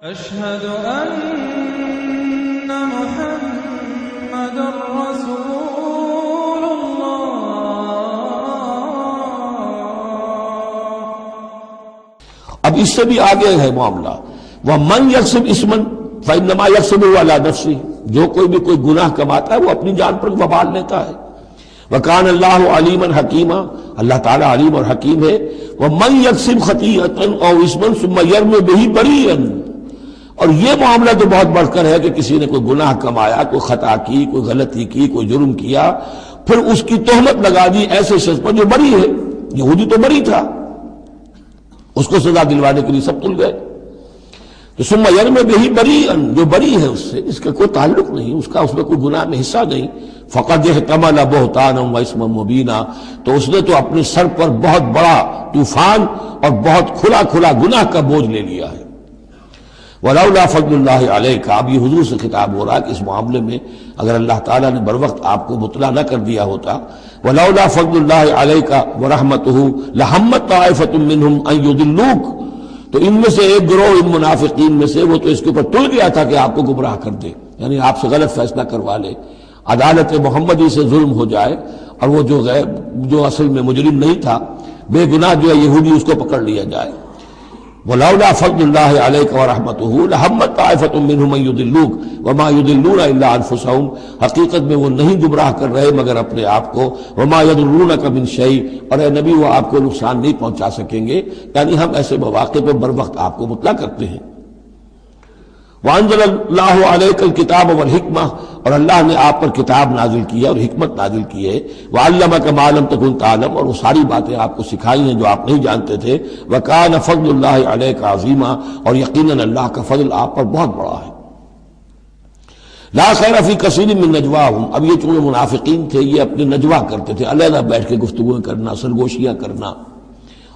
أشهد أن محمد رسول الله۔ اب اس سے بھی آگے ہے معاملہ، وَمَنْ يَكْسِبْ إِثْمًا فَإِنَّمَا يَكْسِبُهُ عَلَى نَفْسِهِ، جو کوئی بھی کوئی گناہ کماتا ہے وہ اپنی جان پر وبال لیتا ہے۔ وَكَانَ اللَّهُ عَلِيمًا حَكِيمًا، اللہ تعالیٰ علیم اور حکیم ہے۔ وَمَنْ يَكْسِبْ خَطِيئَةً أَوْ إِثْمًا ثُمَّ يَرْمِ بِهِ بَرِيئًا، اور یہ معاملہ تو بہت بڑھ کر ہے کہ کسی نے کوئی گناہ کمایا، کوئی خطا کی، کوئی غلطی کی، کوئی جرم کیا، پھر اس کی تہمت لگا دی ایسے شخص پر جو بری ہے۔ یہودی تو بری تھا، اس کو سزا دلوانے کے لیے سب تل گئے۔ تو ثم یرم بہ بریئا، جو بری ہے اس سے، اس کا کوئی تعلق نہیں، اس میں کوئی گناہ میں حصہ نہیں، فقد احتمل بہتانا و اثما مبینا، تو اس نے تو اپنے سر پر بہت بڑا طوفان اور بہت کھلا کھلا گناہ کا بوجھ لے لیا ہے۔ ولولا فضل اللہ علیک، اب یہ حضور سے خطاب ہو رہا کہ اس معاملے میں اگر اللہ تعالیٰ نے بروقت آپ کو مطلع نہ کر دیا ہوتا، ولولا فضل اللہ علیک ورحمتہ لہمت طائفۃ منہم ان یضلوک، تو ان میں سے ایک گروہ ان منافقین میں سے وہ تو اس کے اوپر تل گیا تھا کہ آپ کو گمراہ کر دے، یعنی آپ سے غلط فیصلہ کروا لے، عدالت محمدی سے ظلم ہو جائے، اور وہ جو اصل میں مجرم نہیں تھا، بے گناہ جو ہے یہودی، اس کو پکڑ لیا جائے۔ وَلَوْلَا فَضْلُ اللَّهِ عَلَيْكَ وَرَحْمَتُهُ لَهَمَّتْ طَائِفَةٌ مِّنْهُمْ أَن يُضِلُّوكَ وَمَا يُضِلُّونَ إِلَّا أَنفُسَهُمْ، حقیقت میں وہ نہیں گمراہ کر رہے مگر اپنے آپ کو، وَمَا يَضُرُّونَكَ مِنْ شَيْءٍ، اور اے نبی وہ آپ کو نقصان نہیں پہنچا سکیں گے، یعنی ہم ایسے مواقع پہ بر وقت آپ کو مطلع کرتے ہیں۔ وَأَنزَلَ اللَّهُ عَلَيْكَ الْكِتَابَ وَالْحِكْمَةَ، اور اللہ نے آپ پر کتاب نازل کی ہے اور حکمت نازل کی ہے۔ وَعَلَّمَكَ مَا لَمْ تَكُنْ تَعْلَمْ، اور وہ ساری باتیں آپ کو سکھائی ہیں جو آپ نہیں جانتے تھے۔ وَكَانَ فَضْلُ اللَّهِ عَلَيْكَ عَظِيمًا، اور یقیناً اللہ کا فضل آپ پر بہت بڑا ہے۔ لا خیر فی کثیر من نجواہم، اب یہ چونکہ منافقین تھے، یہ اپنے نجوا کرتے تھے، علیحدہ بیٹھ کے گفتگو کرنا، سرگوشیاں کرنا،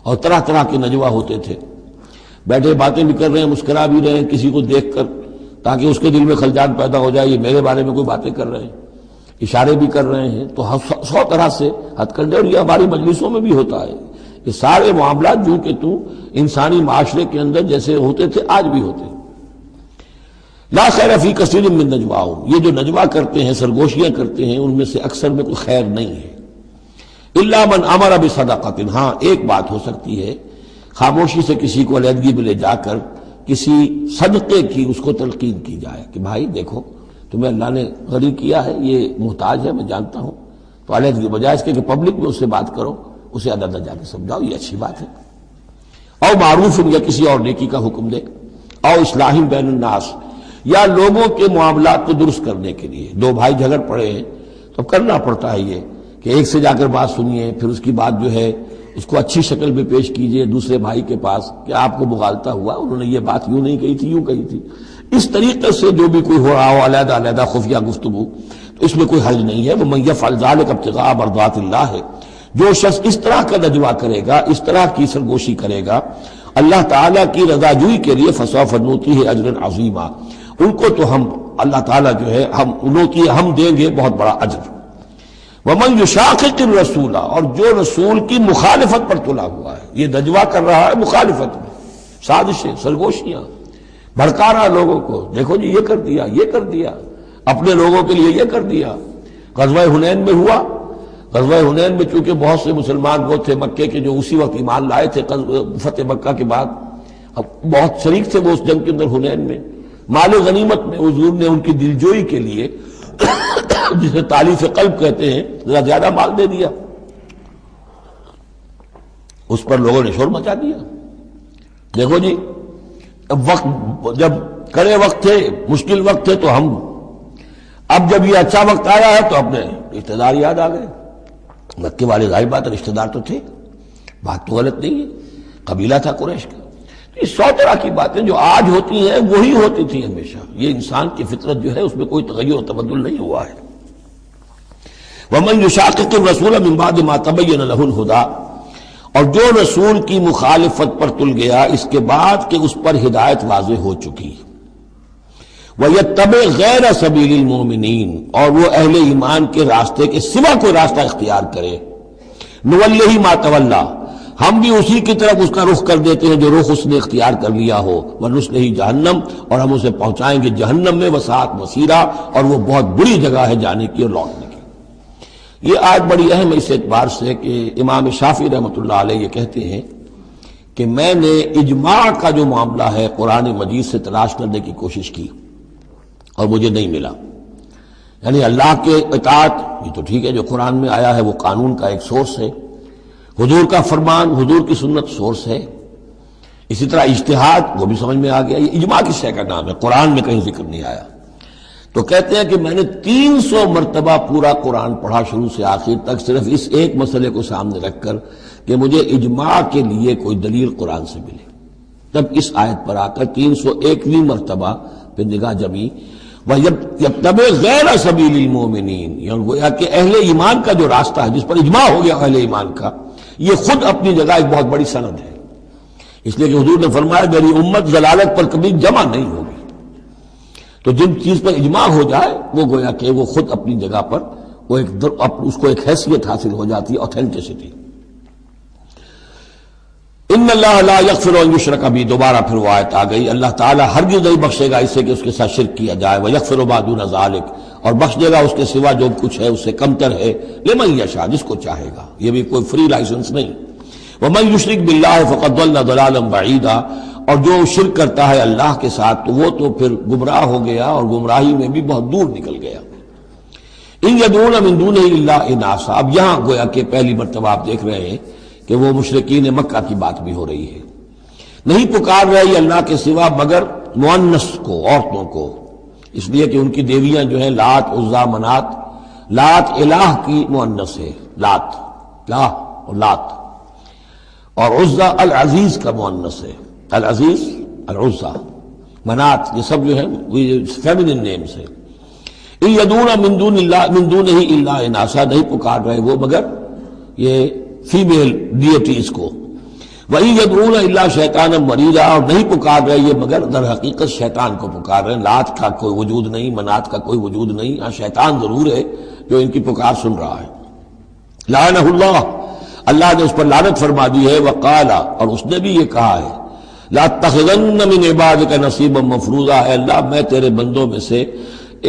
اور طرح طرح کے نجوا ہوتے تھے، بیٹھے باتیں بھی کر رہے ہیں، مسکرا بھی رہے ہیں کسی کو دیکھ کر، تاکہ اس کے دل میں خلجان پیدا ہو جائے، یہ میرے بارے میں کوئی باتیں کر رہے ہیں، اشارے بھی کر رہے ہیں، تو 100 طرح سے ہتھ کنڈے، اور یہ ہماری مجلسوں میں بھی ہوتا ہے۔ یہ سارے معاملات جو کہ انسانی معاشرے کے اندر جیسے ہوتے تھے آج بھی ہوتے ہیں۔ لا خیر فی کثیر من نجواہم، یہ جو نجوا کرتے ہیں، سرگوشیاں کرتے ہیں، ان میں سے اکثر میں کوئی خیر نہیں ہے۔ الا من امر بصدقۃ، ہاں ایک بات ہو سکتی ہے، خاموشی سے کسی کو علیحدگی میں لے جا کر کسی صدقے کی اس کو تلقین کی جائے کہ بھائی دیکھو تمہیں اللہ نے غنی کیا ہے، یہ محتاج ہے، میں جانتا ہوں، تو علیحدگی بجائے اس کے کہ پبلک میں اس سے بات کرو، اسے عدالت جا کے سمجھاؤ، یہ اچھی بات ہے۔ او معروف، یا کسی اور نیکی کا حکم دے، او اصلاح بین الناس، یا لوگوں کے معاملات کو درست کرنے کے لیے، دو بھائی جھگڑ پڑے ہیں تو کرنا پڑتا ہے یہ کہ ایک سے جا کر بات سنیے، پھر اس کی بات جو ہے اس کو اچھی شکل میں پیش کیجئے دوسرے بھائی کے پاس کہ آپ کو مغالطہ ہوا، انہوں نے یہ بات یوں نہیں کہی تھی، یوں کہی تھی۔ اس طریقے سے جو بھی کوئی ہو رہا ہو علیحدہ علیحدہ خفیہ گفتگو، تو اس میں کوئی حرج نہیں ہے۔ وَمَن يَفْعَلْ ذَلِكَ ابْتِغَاءَ مَرْضَاتِ اللَّهِ، جو شخص اس طرح کا نجوا کرے گا، اس طرح کی سرگوشی کرے گا اللہ تعالیٰ کی رضا جوئی کے لیے، فَسَوْفَ نُؤْتِيهِ أَجْرًا عَظِيمًا، ان کو تو ہم اللہ تعالیٰ جو ہے ہم دیں گے بہت بڑا اجر۔ وَمَن يُشَاقِقِ الرَّسُولَ، اور جو رسول کی مخالفت پر تلا ہوا ہے، یہ نجوا کر رہا ہے مخالفت میں، سازشیں، سرگوشیاں، بھڑکا رہا لوگوں کو، دیکھو جی یہ کر دیا، یہ کر دیا، اپنے لوگوں کے لیے یہ کر دیا۔ غزوہ حنین میں ہوا، غزوہ حنین میں چونکہ بہت سے مسلمان وہ تھے مکے کے جو اسی وقت ایمان لائے تھے فتح مکہ کے بعد، اب بہت شریک تھے وہ اس جنگ کے اندر حنین میں، مال غنیمت میں حضور نے ان کی دلجوئی کے لیے جسے تالیف قلب کہتے ہیں ذرا زیادہ مال دے دیا، اس پر لوگوں نے شور مچا دیا۔ دیکھو جی وقت جب کڑے وقت تھے، مشکل وقت تھے تو ہم، اب جب یہ اچھا وقت آیا ہے تو اپنے رشتہ دار یاد آ گئے۔ مکے والے ظاہر بات رشتہ دار تو تھے، بات تو غلط نہیں ہے، قبیلہ تھا قریش کا۔ یہ 100 طرح کی باتیں جو آج ہوتی ہیں وہی ہوتی تھی ہمیشہ، یہ انسان کی فطرت جو ہے اس میں کوئی تغیر و تبدل نہیں ہوا ہے۔ وَمَن يُشَاقِقِ الرَّسُولَ مِن بَعْدِ مَا تَبَيَّنَ لَهُ الْهُدَىٰ، اور جو رسول کی مخالفت پر تل گیا اس کے بعد کہ اس پر ہدایت واضح ہو چکی، وَيَتَّبِعْ غَيْرَ سَبِيلِ الْمُؤْمِنِينَ، اور وہ اہل ایمان کے راستے کے سوا کوئی راستہ اختیار کرے، نُوَلِّهِ مَا تَوَلَّىٰ، ہم بھی اسی کی طرف اس کا رخ کر دیتے ہیں جو رخ اس نے اختیار کر لیا ہو، وَنُصْلِهِ جہنم، اور ہم اسے پہنچائیں گے جہنم میں، وَسَاءَتْ مَصِيرًا، اور وہ بہت بری جگہ ہے جانے کی اور لوٹنے کی۔ یہ آیت بڑی اہم ہے اس اعتبار سے کہ امام شافعی رحمۃ اللہ علیہ یہ کہتے ہیں کہ میں نے اجماع کا جو معاملہ ہے قرآن مجید سے تلاش کرنے کی کوشش کی اور مجھے نہیں ملا۔ یعنی اللہ کے اطاعت یہ تو ٹھیک ہے، جو قرآن میں آیا ہے وہ قانون کا ایک سورس ہے، حضور کا فرمان، حضور کی سنت سورس ہے، اسی طرح اجتہاد وہ بھی سمجھ میں آ گیا۔ یہ اجماع کس شے کا نام ہے؟ قرآن میں کہیں ذکر نہیں آیا۔ تو کہتے ہیں کہ میں نے 300 مرتبہ پورا قرآن پڑھا شروع سے آخر تک، صرف اس ایک مسئلے کو سامنے رکھ کر کہ مجھے اجماع کے لیے کوئی دلیل قرآن سے ملے۔ تب اس آیت پر آ کر 301ویں مرتبہ پھر نگاہ جمی، وَيَتَّبِعْ غَيْرَ سَبِيلِ الْمُؤْمِنِينَ، یعنی گویا کہ اہل ایمان کا جو راستہ ہے جس پر اجماع ہو گیا اہل ایمان کا، یہ خود اپنی جگہ ایک بہت بڑی سند ہے، اس لیے کہ حضور نے فرمایا میری امت ضلالت پر کبھی جمع نہیں ہوگی۔ تو جن چیز پر اجماع ہو جائے وہ گویا کہ وہ خود اپنی جگہ پر وہ اس کو ایک حیثیت حاصل ہو جاتی ہے، اوتھینٹسٹی۔ ان اللہ لا یغفر ان یشرک بہ، دوبارہ پھر وہ آیت آ گئی، اللہ تعالیٰ ہرگز نہیں بخشے گا اسے کہ اس کے ساتھ شرک کیا جائے، ویغفر ما دون ذلک، اور بخش دے گا اس کے سوا جو کچھ ہے اس سے کمتر ہے، لمن یشاء، جس کو چاہے گا، یہ بھی کوئی فری لائسنس نہیں۔ ومن یشرک باللہ فقد ضل ضلالا بعیدا، اور جو شرک کرتا ہے اللہ کے ساتھ تو وہ تو پھر گمراہ ہو گیا اور گمراہی میں بھی بہت دور نکل گیا۔ ان یدعون من دونہ الا اناثا، اب یہاں گویا کہ پہلی مرتبہ آپ دیکھ رہے ہیں کہ وہ مشرکین مکہ کی بات بھی ہو رہی ہے، نہیں پکار رہی اللہ کے سوا مگر مؤنث کو، عورتوں کو، اس لیے کہ ان کی دیویاں جو ہیں لات، عزا، منات، لات الہ کی مؤنث ہے، لات، لا اور لات، اور عزا العزیز کا مؤنث ہے، العزیز، العزا، منات، یہ سب جو ہے فیمنن نیمز ہیں۔ ان یدعون من دونہ الا اناثا، نہیں پکار رہے وہ مگر یہ فیمیل ڈیٹیز کو، وَإِن يَدْعُونَ إِلَّا شَيْطَانًا مَرِيدًا، اور نہیں پکار رہے یہ مگر در حقیقت شیطان کو پکار رہے ہیں۔ لات کا کوئی وجود نہیں، منات کا کوئی وجود نہیں، ہاں شیطان ضرور ہے جو ان کی پکار سن رہا ہے۔ لعنہ اللہ، اللہ نے اس پر لعنت فرما دی ہے، وقال، اور اس نے بھی یہ کہا ہے، لَأَتَّخِذَنَّ مِنْ عِبَادِكَ نَصِيبًا مَفْرُوضًا، اے اللہ میں تیرے بندوں میں سے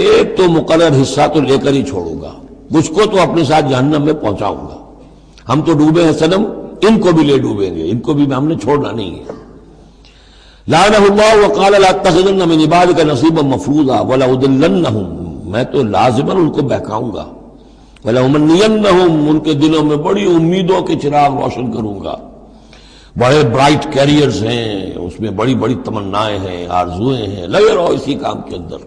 ایک تو مقرر حصہ تو لے کر ہی چھوڑوں گا، کچھ کو تو اپنے ساتھ جہنم میں پہنچاؤں گا۔ ہم تو ڈوبے ہیں صنم، ان کو بھی لے ڈوبیں گے، ان کو بھی ہم نے چھوڑنا نہیں ہے۔ لعنہ اللہ وقال لأتخذن من عبادك نصیبا مفروضا ولأضلنهم، میں تو لازماً ان کو بہکاؤں گا، ولأمنینهم، ان کے دلوں میں بڑی امیدوں کے چراغ روشن کروں گا، بڑے برائٹ کیریئرز ہیں، اس میں بڑی بڑی تمنائیں ہیں، آرزویں ہیں، لگے رہو اسی کام کے اندر،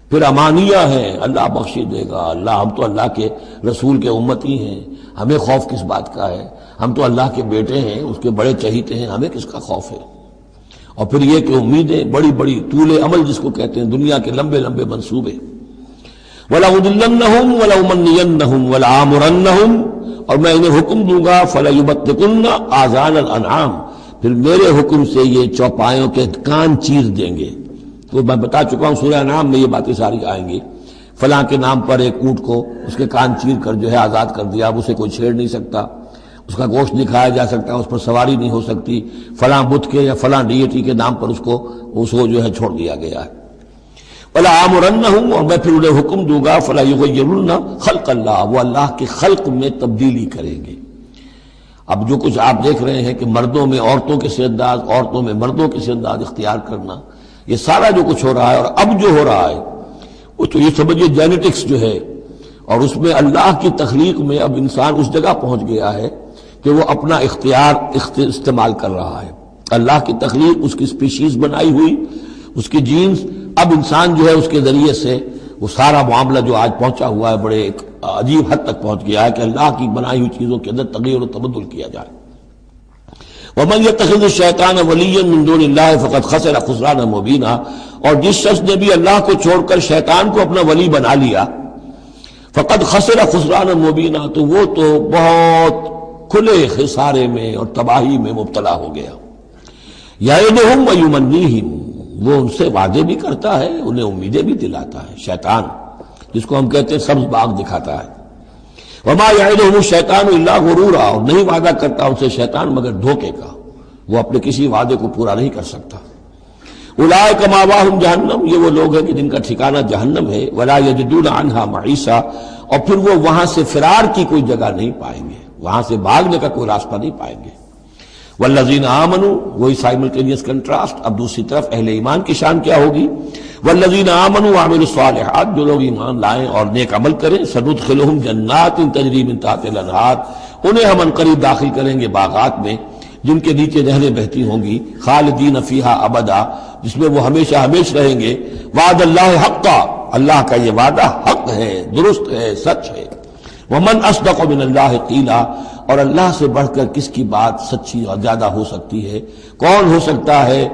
پھر امانیہ ہیں، اللہ بخشی دے گا، اللہ ہم تو اللہ کے رسول کے امتی ہیں، ہمیں خوف کس بات کا ہے، ہم تو اللہ کے بیٹے ہیں، اس کے بڑے چہیتے ہیں، ہمیں کس کا خوف ہے۔ اور پھر یہ کہ امیدیں بڑی بڑی، طول عمل جس کو کہتے ہیں، دنیا کے لمبے لمبے منصوبے۔ وَلَأُضِلَّنَّهُمْ وَلَأُمَنِّيَنَّهُمْ وَلَآمُرَنَّهُمْ، اور میں انہیں حکم دوں گا، فَلَيُبَتِّكُنَّ آذَانَ الْأَنْعَامِ، پھر میرے حکم سے یہ چوپایوں کے کان چیر دیں گے۔ تو میں بتا چکا ہوں سورہ انعام میں یہ باتیں ساری آئیں گی، فلاں کے نام پر ایک اونٹ کو اس کے کان چیر کر جو ہے آزاد کر دیا، اب اسے کوئی چھیڑ نہیں سکتا، اس کا گوشت نہیں کھایا جا سکتا، اس پر سواری نہیں ہو سکتی، فلاں بت کے یا فلاں ڈیٹی کے نام پر اس کو جو ہے چھوڑ دیا گیا ہے۔ وَلَآمُرَنَّهُمْ، اور میں پھر انہیں حکم دوں گا، فَلَا يُغَيِّرُنَّ خَلْقَ اللَّهِ، وہ اللہ کے خلق میں تبدیلی کریں گے۔ اب جو کچھ آپ دیکھ رہے ہیں کہ مردوں میں عورتوں کے سے انداز، عورتوں میں مردوں کے سے انداز اختیار کرنا، یہ سارا جو کچھ ہو رہا ہے اور اب جو ہو رہا ہے وہ تو یہ سمجھیے جینیٹکس جو ہے، اور اس میں اللہ کی تخلیق میں اب انسان اس جگہ پہنچ گیا ہے کہ وہ اپنا اختیار استعمال کر رہا ہے۔ اللہ کی تخلیق، اس کی سپیشیز بنائی ہوئی، اس کی جینز، اب انسان جو ہے اس کے ذریعے سے وہ سارا معاملہ جو آج پہنچا ہوا ہے بڑے ایک عجیب حد تک پہنچ گیا ہے کہ اللہ کی بنائی ہوئی چیزوں کے اندر تغیر و تبدل کیا جائے۔ وَمَنْ يَتَّخِذِ الشَّيْطَانَ وَلِيًّا مِنْ دُونِ اللَّهِ فَقَدْ خَسِرَ خُسْرَانًا مُبِينًا، اور جس شخص نے بھی اللہ کو چھوڑ کر شیطان کو اپنا ولی بنا لیا، فَقَدْ خَسِرَ خُسْرَانًا مُبِينًا، تو وہ تو بہت کھلے خسارے میں اور تباہی میں مبتلا ہو گیا۔ یعدہم ویمنیہم، وہ ان سے وعدے بھی کرتا ہے، انہیں امیدیں بھی دلاتا ہے، شیطان جس کو ہم کہتے ہیں سبز باغ دکھاتا ہے۔ وما یعدہم الشیطان الا غرورا، اور نہیں وعدہ کرتا ان سے شیطان مگر دھوکے کا، وہ اپنے کسی وعدے کو پورا نہیں کر سکتا۔ اولئک مأواہم جہنم، یہ وہ لوگ ہیں کہ جن کا ٹھکانہ جہنم ہے، ولا یجدون عنہا محیصا، اور پھر وہ وہاں سے فرار کی کوئی جگہ نہیں پائیں گے، وہاں سے بھاگنے کا کوئی راستہ نہیں پائیں گے۔ والذین آمنوا، وہی سائملٹینیس کنٹراسٹ، اب دوسری طرف اہل ایمان کی شان کیا ہوگی؟ والذین آمنوا وعملوا الصالحات، جو لوگ ایمان لائیں اور نیک عمل کریں، سندخلہم جنات تجری من تحتہا الانہار، انہیں ہم عنقریب داخل کریں گے باغات میں جن کے نیچے نہریں بہتی ہوں گی، خالدین فیہا ابدا، جس میں وہ ہمیشہ ہمیش رہیں گے۔ وعد اللہ حقا، اللہ کا یہ وعدہ حق ہے، درست ہے، سچ ہے۔ ومن اصدق من اللہ قیلا، اور اللہ سے بڑھ کر کس کی بات سچی اور زیادہ ہو سکتی ہے؟ کون ہو سکتا ہے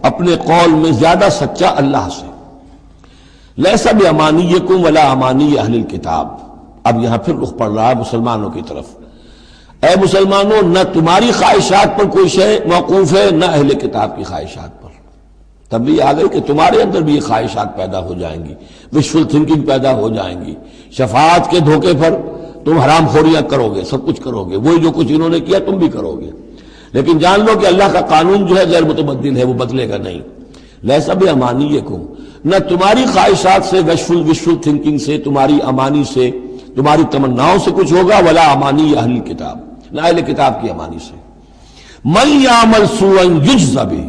اپنے قول میں زیادہ سچا اللہ سے؟ لیس بامانیکم ولا امانی اہل الکتاب، اب یہاں پھر رخ پڑ رہا ہے مسلمانوں کی طرف۔ اے مسلمانوں، نہ تمہاری خواہشات پر کوئی شے موقوف ہے، نہ اہل کتاب کی خواہشات پر۔ تب بھی آ گئی کہ تمہارے اندر بھی یہ خواہشات پیدا ہو جائیں گی، وشفل تھنکنگ پیدا ہو جائیں گی، شفاعت کے دھوکے پر تم حرام خوریاں کرو گے، سب کچھ کرو گے، وہی جو کچھ انہوں نے کیا تم بھی کرو گے۔ لیکن جان لو کہ اللہ کا قانون جو ہے غیر متبدل ہے، وہ بدلے گا نہیں۔ لیس بامانیکم، نہ تمہاری خواہشات سے، وشفل تھنکنگ سے، تمہاری امانی سے، تمہاری تمناؤں سے کچھ ہوگا، ولا امانی اہل کتاب، نہ اہل کتاب کی امانی سے۔ من یعمل سوءا یجز بہ،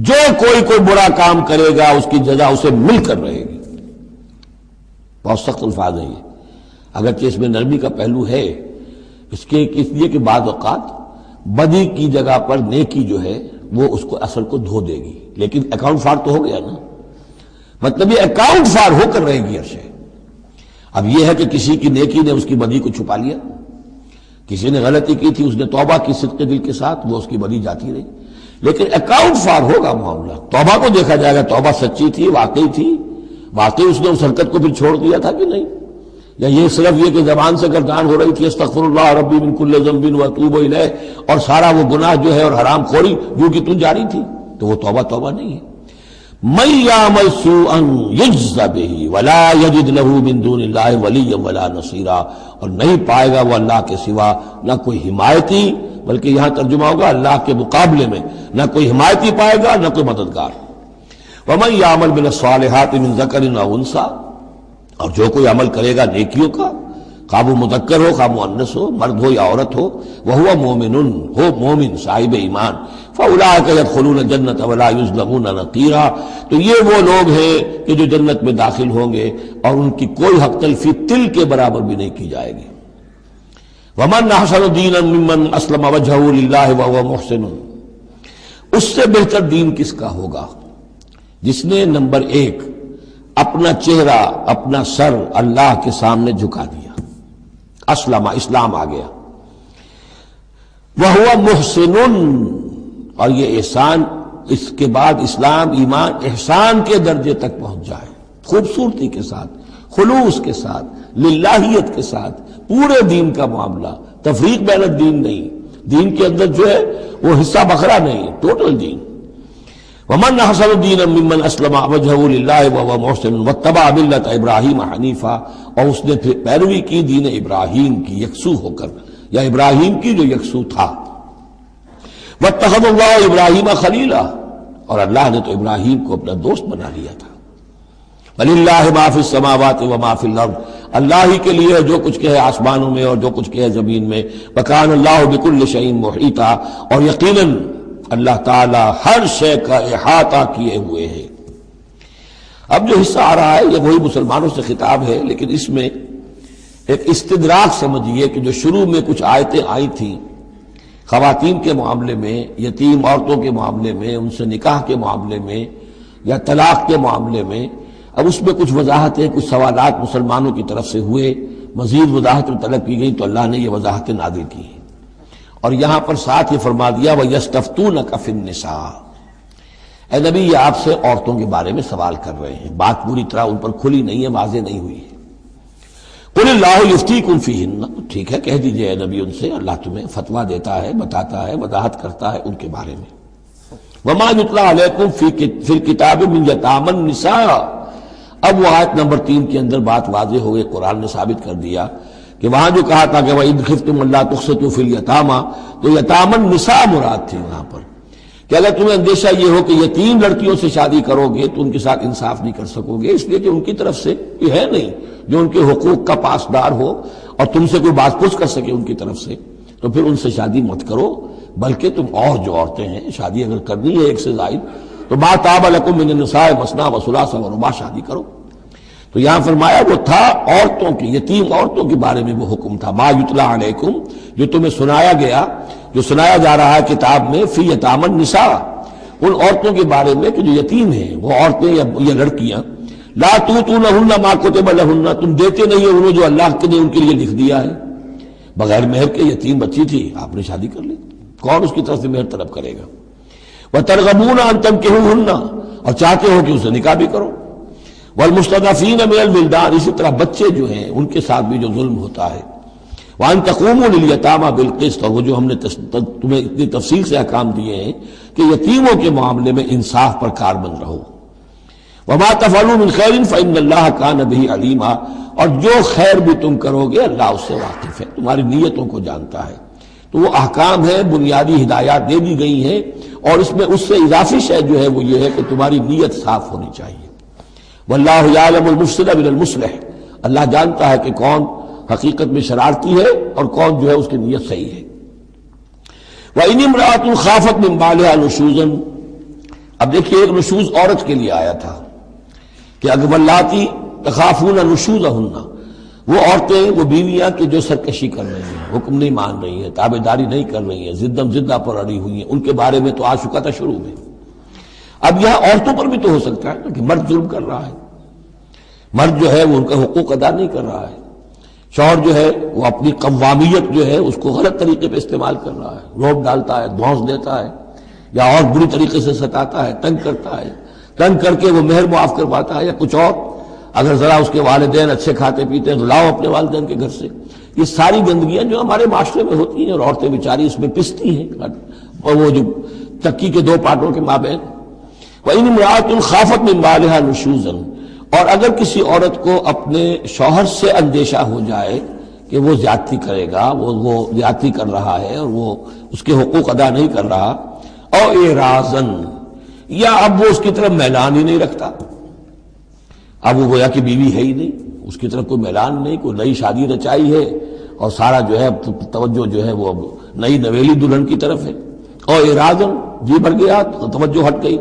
جو کوئی برا کام کرے گا اس کی جزا اسے مل کر رہے گی۔ بہت سخت الفاظ ہیں یہ، اگرچہ اس میں نرمی کا پہلو ہے، اس لیے کہ بعض اوقات بدی کی جگہ پر نیکی جو ہے وہ اس کو اثر کو دھو دے گی، لیکن اکاؤنٹ فار تو ہو گیا نا، مطلب یہ اکاؤنٹ فار ہو کر رہے گی عرشے۔ اب یہ ہے کہ کسی کی نیکی نے اس کی بدی کو چھپا لیا، کسی نے غلطی کی تھی، اس نے توبہ کی صدق دل کے ساتھ، وہ اس کی بدی جاتی رہی، لیکن اکاؤنٹ فار ہوگا معاملہ۔ توبہ کو دیکھا جائے گا، توبہ سچی تھی، واقعی تھی، واقعی اس نے اس حرکت کو پھر چھوڑ دیا تھا کہ نہیں، یا یہ صرف یہ کہ زبان سے گردان ہو رہی تھی استغفر اللہ ربی من کل ذنب واتوب الیہ، اور سارا وہ گناہ جو ہے اور حرام خوری جو کہ تم جاری تھی، تو وہ توبہ نہیں ہے۔ من یعمل سوءا یجز بہ ولا یجد له من دون اللہ ولیا ولا نصیرا، اور نہیں پائے گا وہ اللہ کے سوا نہ کوئی حمایتی، بلکہ یہاں ترجمہ ہوگا اللہ کے مقابلے میں نہ کوئی حمایتی پائے گا، نہ کوئی مددگار۔ ومن یعمل من الصالحات من ذکر او انثی، اور جو کوئی عمل کرے گا نیکیوں کا، خواہ وہ مذکر ہو خواہ مؤنث ہو، مرد ہو یا عورت ہو، وہو مومن، ہو مومن صاحب ایمان، فاولئک یدخلون الجنۃ ولا یظلمون نقیرا، تو یہ وہ لوگ ہیں کہ جو جنت میں داخل ہوں گے اور ان کی کوئی حق تلفی تل کے برابر بھی نہیں کی جائے گی۔ ومن احسن دینا ممن اسلم وجہہ للہ وہو محسن، اس سے بہتر دین کس کا ہوگا جس نے نمبر 1 اپنا چہرہ، اپنا سر اللہ کے سامنے جھکا دیا، اسلم، اسلام آ گیا، وہو محسن، اور یہ احسان، اس کے بعد اسلام ایمان احسان کے درجے تک پہنچ جائے، خوبصورتی کے ساتھ، خلوص کے ساتھ، للہیت کے ساتھ، پورے دین کا معاملہ، تفریق بین الدین نہیں، دین کے اندر جو ہے وہ حصہ بکھرا نہیں، ٹوٹل دین۔ ومن احسن دینا ممن اسلم وجہہ للہ وہو محسن واتبع ملت ابراہیم حنیفا، اور اس نے پھر پیروی کی دین ابراہیم کی یکسو ہو کر، یا ابراہیم کی جو یکسو تھا۔ واتخذ اللہ ابراہیم خلیلا، اور اللہ نے تو ابراہیم کو اپنا دوست بنا لیا تھا۔ وللہ ما فی السماوات وما فی الارض، اللہ ہی کے لیے جو کچھ کہ ہے آسمانوں میں اور جو کچھ کہ ہے زمین میں۔ وکان اللہ بکل شیء محیطا، اور یقیناً اللہ تعالی ہر شے کا احاطہ کیے ہوئے ہے۔ اب جو حصہ آ رہا ہے یہ وہی مسلمانوں سے خطاب ہے، لیکن اس میں ایک استدراک سمجھیے کہ جو شروع میں کچھ آیتیں آئی تھیں خواتین کے معاملے میں، یتیم عورتوں کے معاملے میں، ان سے نکاح کے معاملے میں یا طلاق کے معاملے میں، اب اس میں کچھ وضاحتیں، کچھ سوالات مسلمانوں کی طرف سے ہوئے، مزید وضاحت طلب کی گئی تو اللہ نے یہ وضاحتیں نازل کی ہیں، اور یہاں پر ساتھ یہ فرما دیا وَيَسْتَفْتُونَكَ فِي النِّسَاءِ، اے نبی یہ آپ سے عورتوں کے بارے میں سوال کر رہے ہیں، بات پوری طرح ان پر کھلی نہیں ہے، واضح نہیں ہوئی ہے۔ قُلِ اللَّهُ يُفْتِيكُمْ فِيهِنَّ، ٹھیک ہے کہہ دیجئے اے نبی ان سے، اللہ تمہیں فتویٰ دیتا ہے، بتاتا ہے، وضاحت کرتا ہے ان کے بارے میں۔ وَمَا يُتْلَىٰ عَلَيْكُمْ فِي الْكِتَابِ مِنْ يَتَامَى النِّسَاءِ، اب وہ آیت نمبر 3 کے اندر بات واضح ہو گئی، قرآن نے ثابت کر دیا کہ کہ وہاں جو کہا تھا کہ وَإِنْ خِفْتُمْ أَلَّا تُقْسِطُوا فِي الْيَتَامَىٰ، تو یتامى النساء مراد تھی وہاں پر، کہ اگر تمہیں اندیشہ یہ ہو کہ یتیم لڑکیوں سے شادی کرو گے تو ان کے ساتھ انصاف نہیں کر سکو گے، اس لیے کہ ان کی طرف سے یہ ہے نہیں جو ان کے حقوق کا پاسدار ہو اور تم سے کوئی بات پوچھ کر سکے ان کی طرف سے، تو پھر ان سے شادی مت کرو، بلکہ تم اور جو عورتیں ہیں شادی اگر کرنی ہے ایک سے زائد تو ما طاب لکم من النساء مثنی وثلاث ورباع شادی کرو۔ تو یہاں فرمایا وہ تھا عورتوں کی، یتیم عورتوں کے بارے میں وہ حکم تھا، ما یتلا علیکم، جو تمہیں سنایا گیا، جو سنایا جا رہا ہے کتاب میں، فی یتام النساء، ان عورتوں کے بارے میں کہ جو یتیم ہیں، وہ عورتیں یا لڑکیاں، لا تؤتونہن ما کتب لہن، تم دیتے نہیں ہو انہیں جو اللہ نے ان کے لیے لکھ دیا ہے، بغیر مہر کے یتیم بچی تھی، آپ نے شادی کر لی، کون اس کی طرف سے مہر طلب کرے گا؟ وترغبون ان تنکحوہن، اور چاہتے ہو کہ اسے نکاح بھی کرو، والمستضعفین من الولدان، اسی طرح بچے جو ہیں ان کے ساتھ بھی جو ظلم ہوتا ہے، وان تقوموا للیتامى بالقسط، اور وہ جو ہم نے تمہیں اتنی تفصیل سے احکام دیے ہیں کہ یتیموں کے معاملے میں انصاف پر کاربند رہو، وما تفعلوا من خیر فإن اللہ کان بہ علیما، اور جو خیر بھی تم کرو گے اللہ اس سے واقف ہے، تمہاری نیتوں کو جانتا ہے۔ تو وہ احکام ہے، بنیادی ہدایات دے دی گئی ہیں، اور اس میں اس سے اضافی شے جو ہے وہ یہ ہے کہ تمہاری نیت صاف ہونی چاہیے۔ واللہ یعلم المفسد من المصلح، اللہ جانتا ہے کہ کون حقیقت میں شرارتی ہے اور کون جو ہے اس کی نیت صحیح ہے۔ وَإِنِ امْرَأَةٌ خَافَتْ مِنْ بَعْلِهَا نُشُوزًا، اب دیکھیے ایک نشوز عورت کے لیے آیا تھا کہ اگر واللاتی تخافون نشوزہن، وہ عورتیں، وہ بیویاں کہ جو سرکشی کر رہی ہیں، حکم نہیں مان رہی ہیں، تابع داری نہیں کر رہی ہیں، زدہ پر اڑی ہوئی ہیں، ان کے بارے میں تو آ چکا تھا شروع میں۔ اب یہاں عورتوں پر بھی تو ہو سکتا ہے کہ مرد ظلم کر رہا ہے، مرد جو ہے وہ ان کا حقوق ادا نہیں کر رہا ہے، شوہر جو ہے وہ اپنی قوامیت جو ہے اس کو غلط طریقے پہ استعمال کر رہا ہے، روب ڈالتا ہے، دھونس دیتا ہے، یا اور بری طریقے سے ستاتا ہے، تنگ کرتا ہے، تنگ کر کے وہ مہر معاف کرواتا ہے، یا کچھ اور، اگر ذرا اس کے والدین اچھے کھاتے پیتے ہیں تو لاؤ اپنے والدین کے گھر سے۔ یہ ساری گندگیاں جو ہمارے معاشرے میں ہوتی ہیں اور عورتیں بیچاری اس میں پستی ہیں، اور وہ جو چکی کے دو پارٹوں کے مابین۔ وَإِنِ امْرَأَةٌ خَافَتْ مِنْ بَعْلِهَا نُشُوزًا، اور اگر کسی عورت کو اپنے شوہر سے اندیشہ ہو جائے کہ وہ زیادتی کرے گا، وہ زیادتی کر رہا ہے اور وہ اس کے حقوق ادا نہیں کر رہا، او اعراضاً، یا اب وہ اس کی طرف میلان ہی نہیں رکھتا، اب وہ گویا کہ بیوی ہے ہی نہیں، اس کی طرف کوئی میلان نہیں، کوئی نئی شادی رچائی ہے اور سارا جو ہے توجہ جو ہے وہ نئی نویلی دلہن کی طرف ہے، او اعراضاً، جی بھر گیا، توجہ ہٹ گئی،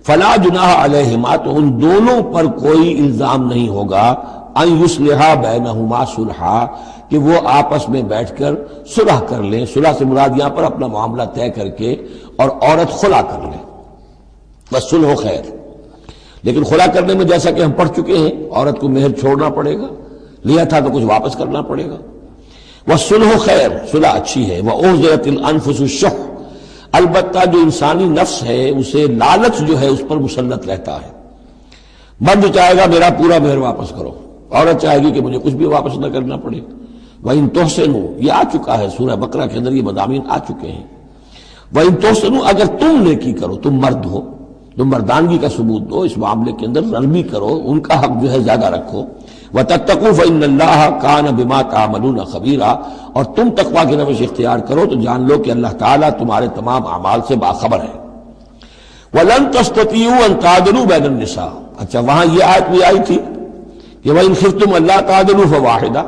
فلا جناح علیہما، تو ان دونوں پر کوئی الزام نہیں ہوگا، ان یصلحا بینہما صلحا، کہ وہ آپس میں بیٹھ کر صلح کر لیں، صلح سے مراد یہاں پر اپنا معاملہ طے کر کے اور عورت خلا کر لے، بس صلح و خیر۔ لیکن خلا کرنے میں جیسا کہ ہم پڑھ چکے ہیں عورت کو مہر چھوڑنا پڑے گا، لیا تھا تو کچھ واپس کرنا پڑے گا، والصلح خیر، صلح اچھی ہے، وأحضرت الانفس الشح، البتہ جو انسانی نفس ہے اسے لالچ جو ہے اس پر مسلط رہتا ہے، مرد چاہے گا میرا پورا مہر واپس کرو، عورت چاہے گی کہ مجھے کچھ بھی واپس نہ کرنا پڑے۔ وَإِن تُحْسِنُوا، یہ آ چکا ہے سورہ بقرہ کے اندر، یہ مضامین آ چکے ہیں۔ وَإِن تُحْسِنُوا، اگر تم نیکی کرو، تم مرد ہو، تم مردانگی کا ثبوت دو، اس معاملے کے اندر نرمی کرو، ان کا حق جو ہے زیادہ رکھو، وَتَتَّقُوا فَإِنَّ اللَّهَ كَانَ بِمَا تَعْمَلُونَ خَبِيرًا، اور تم تقویٰ کی روش اختیار کرو تو جان لو کہ اللہ تعالیٰ تمہارے تمام اعمال سے باخبر ہے۔ وَلَن تَسْتَطِيعُوا أَن تَعْدِلُوا بَيْنَ النِّسَاءِ، اچھا وہاں یہ آیت بھی آئی تھی کہ وَإِنْ خِفْتُمْ أَلَّا تَعْدِلُوا فَوَاحِدَةً،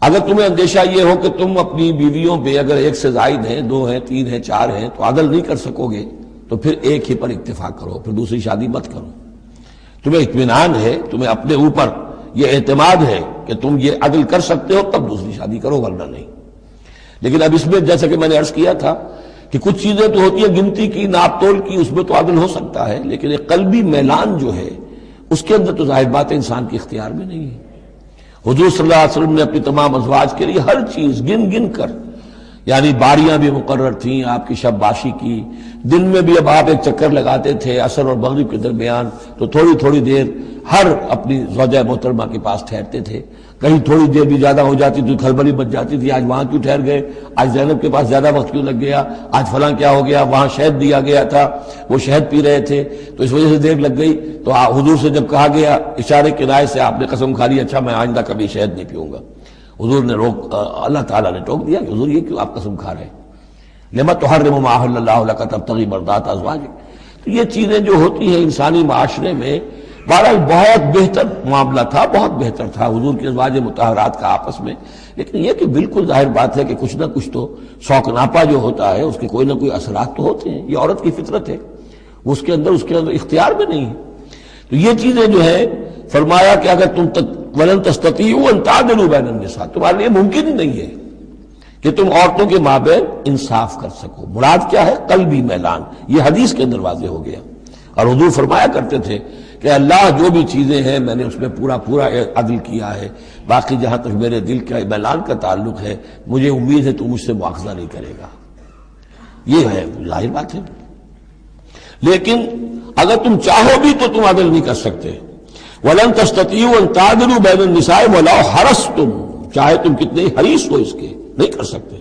اگر تمہیں اندیشہ یہ ہو کہ تم اپنی بیویوں پہ اگر ایک سے زائد ہیں، دو ہیں، تین ہیں، چار ہیں، تو عدل نہیں کر سکو گے تو پھر ایک ہی پر اکتفا کرو، پھر دوسری شادی مت کرو۔ تمہیں اطمینان ہے، تمہیں اپنے اوپر یہ اعتماد ہے کہ تم یہ عدل کر سکتے ہو تب دوسری شادی کرو، ورنہ نہیں۔ لیکن اب اس میں جیسا کہ میں نے عرض کیا تھا کہ کچھ چیزیں تو ہوتی ہیں گنتی کی، ناپ تول کی، اس میں تو عدل ہو سکتا ہے، لیکن ایک قلبی میلان جو ہے اس کے اندر تو ظاہر بات ہے انسان کے اختیار میں نہیں ہے۔ حضور صلی اللہ علیہ وسلم نے اپنی تمام ازواج کے لیے ہر چیز گن گن کر، یعنی باریاں بھی مقرر تھیں آپ کی شب باشی کی، دن میں بھی اب آپ ایک چکر لگاتے تھے عصر اور مغرب کے درمیان، تو تھوڑی تھوڑی دیر ہر اپنی زوجہ محترمہ کے پاس ٹھہرتے تھے، کہیں تھوڑی دیر بھی زیادہ ہو جاتی تو کھلبلی مچ جاتی تھی، آج وہاں کیوں ٹھہر گئے، آج زینب کے پاس زیادہ وقت کیوں لگ گیا، آج فلاں کیا ہو گیا، وہاں شہد دیا گیا تھا وہ شہد پی رہے تھے تو اس وجہ سے دیر لگ گئی، تو حضور سے جب کہا گیا اشارے کنائے سے آپ نے قسم کھا لی اچھا میں آئندہ کبھی شہد نہیں پیوں گا۔ حضور نے اللہ تعالیٰ نے ٹوک دیا کہ حضور یہ کیوں آپ قسم کھا رہے ہیں، لما تحرم ما احل اللہ لک تبتغی مرضات ازواجک۔ تو یہ چیزیں جو ہوتی ہیں انسانی معاشرے میں، بہرحال بہت بہتر معاملہ تھا، بہت بہتر تھا حضور کے ازواج مطہرات کا آپس میں، لیکن یہ کہ بالکل ظاہر بات ہے کہ کچھ نہ کچھ تو شوق ناپا جو ہوتا ہے اس کے کوئی نہ کوئی اثرات تو ہوتے ہیں، یہ عورت کی فطرت ہے، اس کے اندر اختیار میں نہیں ہے۔ تو یہ چیزیں جو ہے فرمایا کہ اگر تم ولن تستطیعوا ان تعدلوا بین النساء، تمہارے لیے ممکن ہی نہیں ہے کہ تم عورتوں کے مابین انصاف کر سکو۔ مراد کیا ہے؟ قلبی میلان، یہ حدیث کے اندر واضح ہو گیا۔ اور حضور فرمایا کرتے تھے کہ اللہ جو بھی چیزیں ہیں میں نے اس میں پورا عدل کیا ہے، باقی جہاں تک میرے دل کا میلان کا تعلق ہے مجھے امید ہے تو مجھ سے مواخذہ نہیں کرے گا۔ یہ ہے ظاہر بات ہے، لیکن اگر تم چاہو بھی تو تم عدل نہیں کر سکتے۔ وَلَن تَسْتَطِيعُوا أَن تَعْدِلُوا بَيْنَ النِّسَاءِ وَلَوْ حَرَصْتُمْ، چاہے تم کتنے حریص ہو اس کے، نہیں کر سکتے۔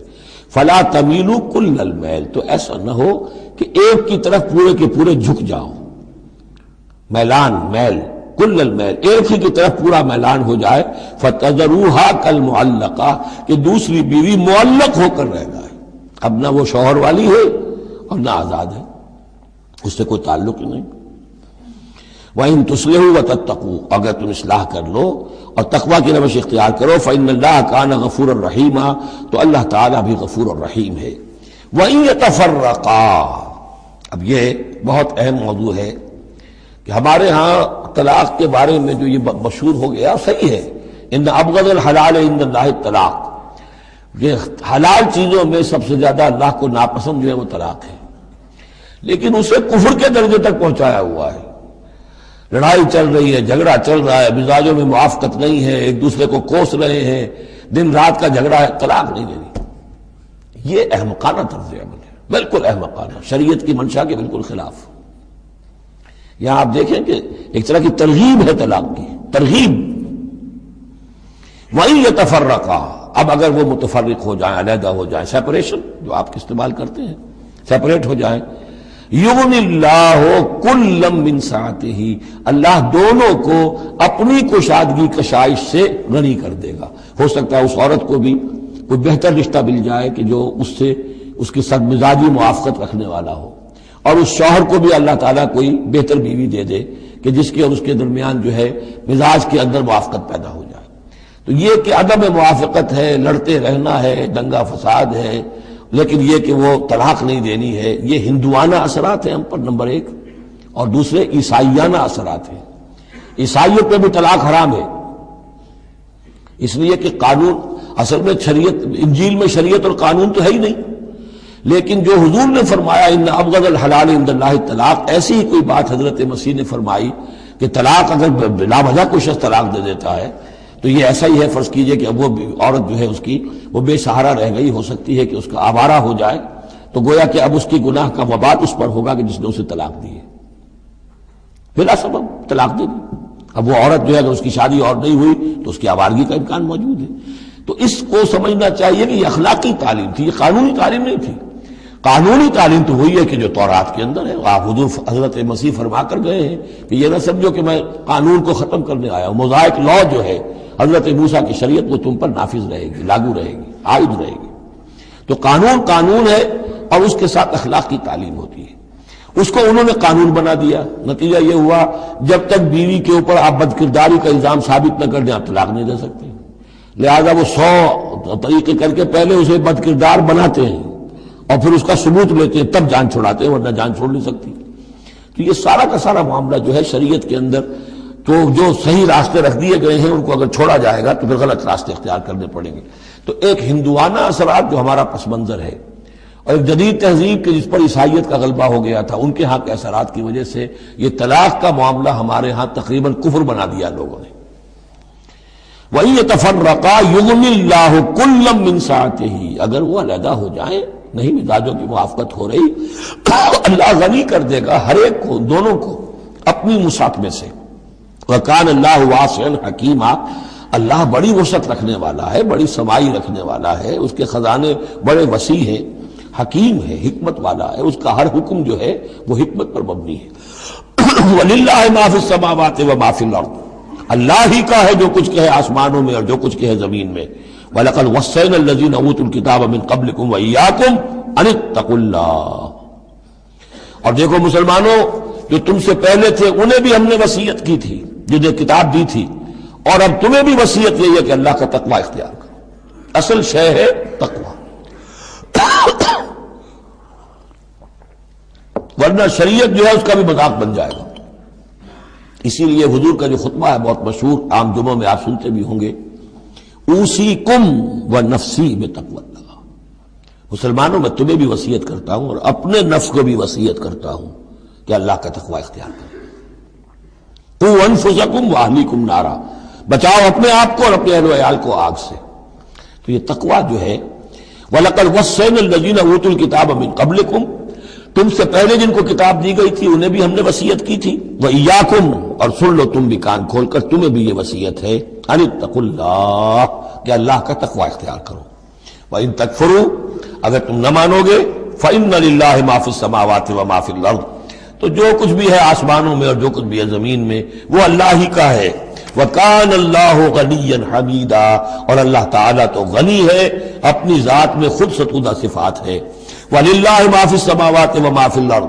فَلَا تَمِيلُوا كُلَّ الْمَيْلِ، تو ایسا نہ ہو کہ ایک کی طرف پورے کے پورے جھک جاؤ، میلان، میل، کل المیل، ایک ہی کی طرف پورا میلان ہو جائے، فَتَذَرُوهَا كَالْمُعَلَّقَةِ، کہ دوسری بیوی معلق ہو کر رہ جائے، اب نہ وہ شوہر والی ہے اور نہ آزاد ہے، اس سے کوئی تعلق ہی نہیں۔ وَإِن تُصْلِحُوا وَتَتَّقُوا، اگر تم اصلاح کر لو اور تقوی کی روش اختیار کرو، فَإِنَّ اللَّهَ كَانَ غَفُورًا رَحِيمًا، تو اللہ تعالیٰ بھی غفور الرحیم ہے۔ وَإِن يَتَفَرَّقَا، اب یہ بہت اہم موضوع ہے کہ ہمارے ہاں طلاق کے بارے میں جو یہ مشہور ہو گیا صحیح ہے، ان ابغض الحلال عند اللہ الطلاق، یہ حلال چیزوں میں سب سے زیادہ اللہ کو ناپسند جو ہے وہ طلاق ہے، لیکن اسے کفر کے درجے تک پہنچایا ہوا ہے۔ لڑائی چل رہی ہے، جھگڑا چل رہا ہے، مزاجوں میں موافقت نہیں ہے، ایک دوسرے کو کوس رہے ہیں، دن رات کا جھگڑا ہے، طلاق نہیں دینی، یہ احمقانہ طرز عمل ہے، بالکل احمقانہ، شریعت کی منشا کے بالکل خلاف۔ یہاں آپ دیکھیں کہ ایک طرح کی ترغیب ہے طلاق کی، ترغیب۔ وَإِن يَتَفَرَّقَا، اب اگر وہ متفرق ہو جائیں، علیحدہ ہو جائیں، سیپریشن جو آپ استعمال کرتے ہیں، سیپریٹ ہو جائیں، یغنی اللہ کلا من سعتہ، اللہ دونوں کو اپنی کشادگی کشائش سے غنی کر دے گا۔ ہو سکتا ہے اس عورت کو بھی کوئی بہتر رشتہ مل جائے کہ جو اس سے اس کی سب مزاجی موافقت رکھنے والا ہو، اور اس شوہر کو بھی اللہ تعالیٰ کوئی بہتر بیوی دے دے کہ جس کے اور اس کے درمیان جو ہے مزاج کے اندر موافقت پیدا ہو جائے۔ تو یہ کہ عدم موافقت ہے، لڑتے رہنا ہے، دنگا فساد ہے، لیکن یہ کہ وہ طلاق نہیں دینی ہے، یہ ہندوانہ اثرات ہیں ہم پر نمبر ایک، اور دوسرے عیسائیانہ اثرات ہیں۔ عیسائیوں پہ بھی طلاق حرام ہے، اس لیے کہ قانون اصل میں شریعت، انجیل میں شریعت اور قانون تو ہے ہی نہیں، لیکن جو حضور نے فرمایا ان ابغض الحلال عند اللہ الطلاق، ایسی ہی کوئی بات حضرت مسیح نے فرمائی کہ طلاق اگر بلا وجہ کوئی شخص طلاق دے دیتا ہے تو یہ ایسا ہی ہے، فرض کیجئے کہ اب وہ عورت جو ہے اس کی وہ بے سہارا رہ گئی، ہو سکتی ہے کہ اس کا آوارہ ہو جائے، تو گویا کہ اب اس کی گناہ کا وبال اس پر ہوگا کہ جس نے اسے طلاق دی ہے، بلا سبب طلاق دے دی۔ اب وہ عورت جو ہے اگر اس کی شادی اور نہیں ہوئی تو اس کی آوارگی کا امکان موجود ہے۔ تو اس کو سمجھنا چاہیے کہ یہ اخلاقی تعلیم تھی، یہ قانونی تعلیم نہیں تھی۔ قانونی تعلیم تو وہی ہے کہ جو تورات کے اندر ہے، آپ حضرت مسیح فرما کر گئے ہیں کہ یہ نہ سمجھو کہ میں قانون کو ختم کرنے آیا ہوں، موزائک لا جو ہے حضرت موسیٰ کی شریعت وہ تم پر نافذ رہے گی، لاگو رہے گی، عائد رہے گی۔ تو قانون قانون ہے اور اس کے ساتھ اخلاق کی تعلیم ہوتی ہے، اس کو انہوں نے قانون بنا دیا، نتیجہ یہ ہوا جب تک بیوی کے اوپر آپ بد کرداری کا الزام ثابت نہ کر دیں آپ طلاق نہیں دے سکتے، لہذا وہ 100 طریقے کر کے پہلے اسے بد کردار بناتے ہیں اور پھر اس کا ثبوت لیتے ہیں، تب جان چھڑاتے ہیں، ورنہ جان چھوڑ نہیں سکتی۔ تو یہ سارا کا سارا معاملہ جو ہے شریعت کے اندر تو جو صحیح راستے رکھ دیے گئے ہیں ان کو اگر چھوڑا جائے گا تو پھر غلط راستے اختیار کرنے پڑیں گے۔ تو ایک ہندوانہ اثرات جو ہمارا پس منظر ہے، اور ایک جدید تہذیب کے جس پر عیسائیت کا غلبہ ہو گیا تھا، ان کے ہاں کے اثرات کی وجہ سے یہ طلاق کا معاملہ ہمارے ہاں تقریباً کفر بنا دیا لوگوں نے۔ وَإِن يَتَفَرَّقَا يُغْنِ اللَّهُ كُلًّا مِّن سَعَتِهِ، اگر وہ علیحدہ ہو جائیں، نہیں مزاجوں کی موافقت ہو رہی، اللہ غنی کر دے گا ہر ایک کو، دونوں کو اپنی وسعت میں سے۔ وَكَانَ اللَّهُ وَاسِعًا حَكِيمًا، اللہ بڑی وسعت رکھنے والا ہے، بڑی سمائی رکھنے والا ہے، اس کے خزانے بڑے وسیع ہیں، حکیم ہے، حکمت والا ہے، اس کا ہر حکم جو ہے وہ حکمت پر مبنی ہے۔ وَلِلَّهِ مَا فِي السَّمَاوَاتِ وَمَا فِي الْأَرْضِ، اللہ ہی کا ہے جو کچھ کہ ہے آسمانوں میں اور جو کچھ کہ ہے زمین میں۔ وَلَقَدْ وَصَّيْنَا الَّذِينَ أُوتُوا الْكِتَابَ مِنْ قَبْلِكُمْ وَإِيَّاكُمْ أَنِ اتَّقُوا اللَّهَ۔ اور دیکھو مسلمانوں، جو تم سے پہلے تھے انہیں بھی ہم نے وصیت کی تھی، جنہیں کتاب دی تھی، اور اب تمہیں بھی وصیت یہی ہے کہ اللہ کا تقوی اختیار کرو۔ اصل شے ہے تقوی، ورنہ شریعت جو ہے اس کا بھی مذاق بن جائے گا۔ اسی لیے حضور کا جو خطبہ ہے بہت مشہور، عام جمعوں میں آپ سنتے بھی ہوں گے، اوصیکم ونفسی بتقوی اللہ۔ مسلمانوں میں تمہیں بھی وصیت کرتا ہوں اور اپنے نفس کو بھی وصیت کرتا ہوں کہ اللہ کا تقوی اختیار کرو۔ قوا انفسکم واہلیکم نارا، بچاؤ اپنے آپ کو اور اپنے اہل و عیال کو آگ سے۔ تو یہ تقوی جو ہے، وَلَقَدْ وَصَّيْنَا الَّذِينَ أُوتُوا الْكِتَابَ مِنْ قَبْلِكُمْ، تم سے پہلے جن کو کتاب دی گئی تھی انہیں بھی ہم نے وصیت کی تھی، وَإِيَّاكُمْ، اور سن لو تم بھی کان کھول کر، تمہیں بھی یہ وصیت ہے، أَنِ اتَّقُوا اللَّهَ، کہ اللہ کا تقوی اختیار کرو۔ وَإِن تَكْفُرُوا، اگر تم نہ مانو گے، فَإِنَّ لِلَّهِ مَا فِي السَّمَاوَاتِ وَمَا فِي الْأَرْضِ، تو جو کچھ بھی ہے آسمانوں میں اور جو کچھ بھی ہے زمین میں وہ اللہ ہی کا ہے۔ وَكَانَ اللَّهُ غَنِيًّا حَمِيدًا، اور اللہ تعالیٰ تو غنی ہے، اپنی ذات میں خود ستودہ صفات ہے۔ وَلِلَّهِ مَا فِي السَّمَاوَاتِ وَمَا فِي الْأَرْضِ،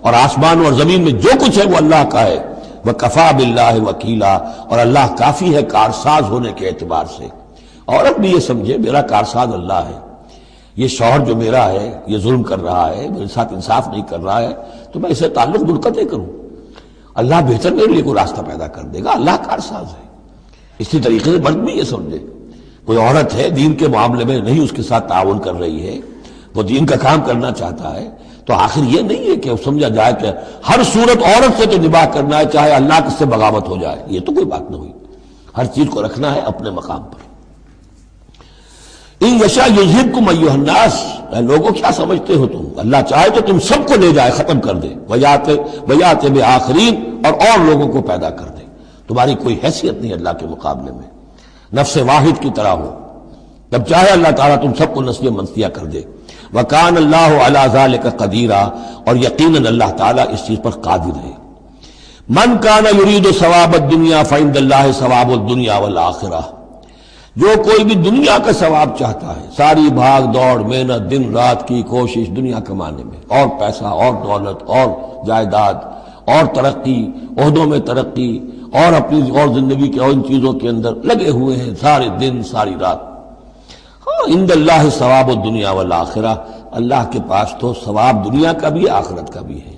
اور آسمانوں اور زمین میں جو کچھ ہے وہ اللہ کا ہے۔ وَكَفَى بِاللَّهِ وَكِيلًا، اور اللہ کافی ہے کارساز ہونے کے اعتبار سے۔ عورت بھی یہ سمجھے میرا کارساز اللہ ہے، یہ شوہر جو میرا ہے یہ ظلم کر رہا ہے، میرے ساتھ انصاف نہیں کر رہا ہے، تو میں اسے تعلق منقطع کروں، اللہ بہتر میرے لیے کوئی راستہ پیدا کر دے گا، اللہ کارساز ہے۔ اسی طریقے سے مرد بھی یہ سمجھے، کوئی عورت ہے دین کے معاملے میں نہیں اس کے ساتھ تعاون کر رہی ہے، وہ دین کا کام کرنا چاہتا ہے، تو آخر یہ نہیں ہے کہ سمجھا جائے کہ ہر صورت عورت سے تو نباہ کرنا ہے چاہے اللہ کس سے بغاوت ہو جائے، یہ تو کوئی بات نہ ہوئی، ہر چیز کو رکھنا ہے اپنے مقام پر۔ ان یشاء یذہبکم ایھا الناس، اے لوگوں کیا سمجھتے ہو تم، اللہ چاہے تو تم سب کو لے جائے، ختم کر دے، ویات بآخرین، اور لوگوں کو پیدا کر دے، تمہاری کوئی حیثیت نہیں اللہ کے مقابلے میں، نفس واحد کی طرح ہو، جب چاہے اللہ تعالیٰ تم سب کو نسل منسیہ کر دے۔ وَكَانَ اللَّهُ عَلَى ذَلِكَ قَدِيرًا، اور یقیناً اللہ تعالیٰ اس چیز پر قادر ہے۔ مَنْ كَانَ يُرِيدُ ثَوَابَ الدُّنْيَا فَعِندَ اللَّهِ ثَوَابُ الدُّنْيَا وَالْآخِرَةِ، جو کوئی بھی دنیا کا ثواب چاہتا ہے، ساری بھاگ دوڑ محنت دن رات کی کوشش دنیا کمانے میں، اور پیسہ اور دولت اور جائیداد اور ترقی، عہدوں میں ترقی، اور اپنی اور زندگی کے اور ان چیزوں کے اندر لگے ہوئے ہیں سارے دن ساری رات۔ ہاں، عند اللہ ثواب الدنیا والآخرہ، اللہ کے پاس تو ثواب دنیا کا بھی آخرت کا بھی ہے۔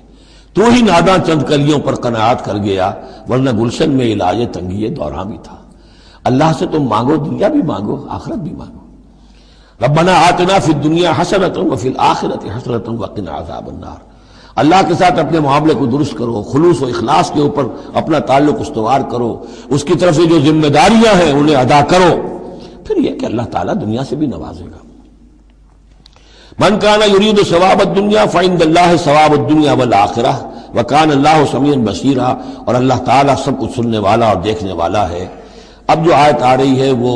تو ہی ناداں چند کلیوں پر قناعت کر گیا، ورنہ گلشن میں علاج تنگی دوران بھی تھا۔ اللہ سے تم مانگو، دنیا بھی مانگو آخرت بھی مانگو۔ ربنا آتنا فی الدنیا حسنۃ وفی الآخرۃ حسنۃ وقنا عذاب النار، اللہ کے ساتھ اپنے معاملے کو درست کرو، خلوص و اخلاص کے اوپر اپنا تعلق استوار کرو، اس کی طرف سے جو ذمہ داریاں ہیں انہیں ادا کرو، پھر یہ کہ اللہ تعالیٰ دنیا سے بھی نوازے گا۔ من کان یرید ثواب الدنیا فعند اللہ ثواب الدنیا والآخرہ وکان اللہ سمیعا بصیرا، اور اللہ تعالیٰ سب کچھ سننے والا اور دیکھنے والا ہے۔ اب جو آیت آ رہی ہے وہ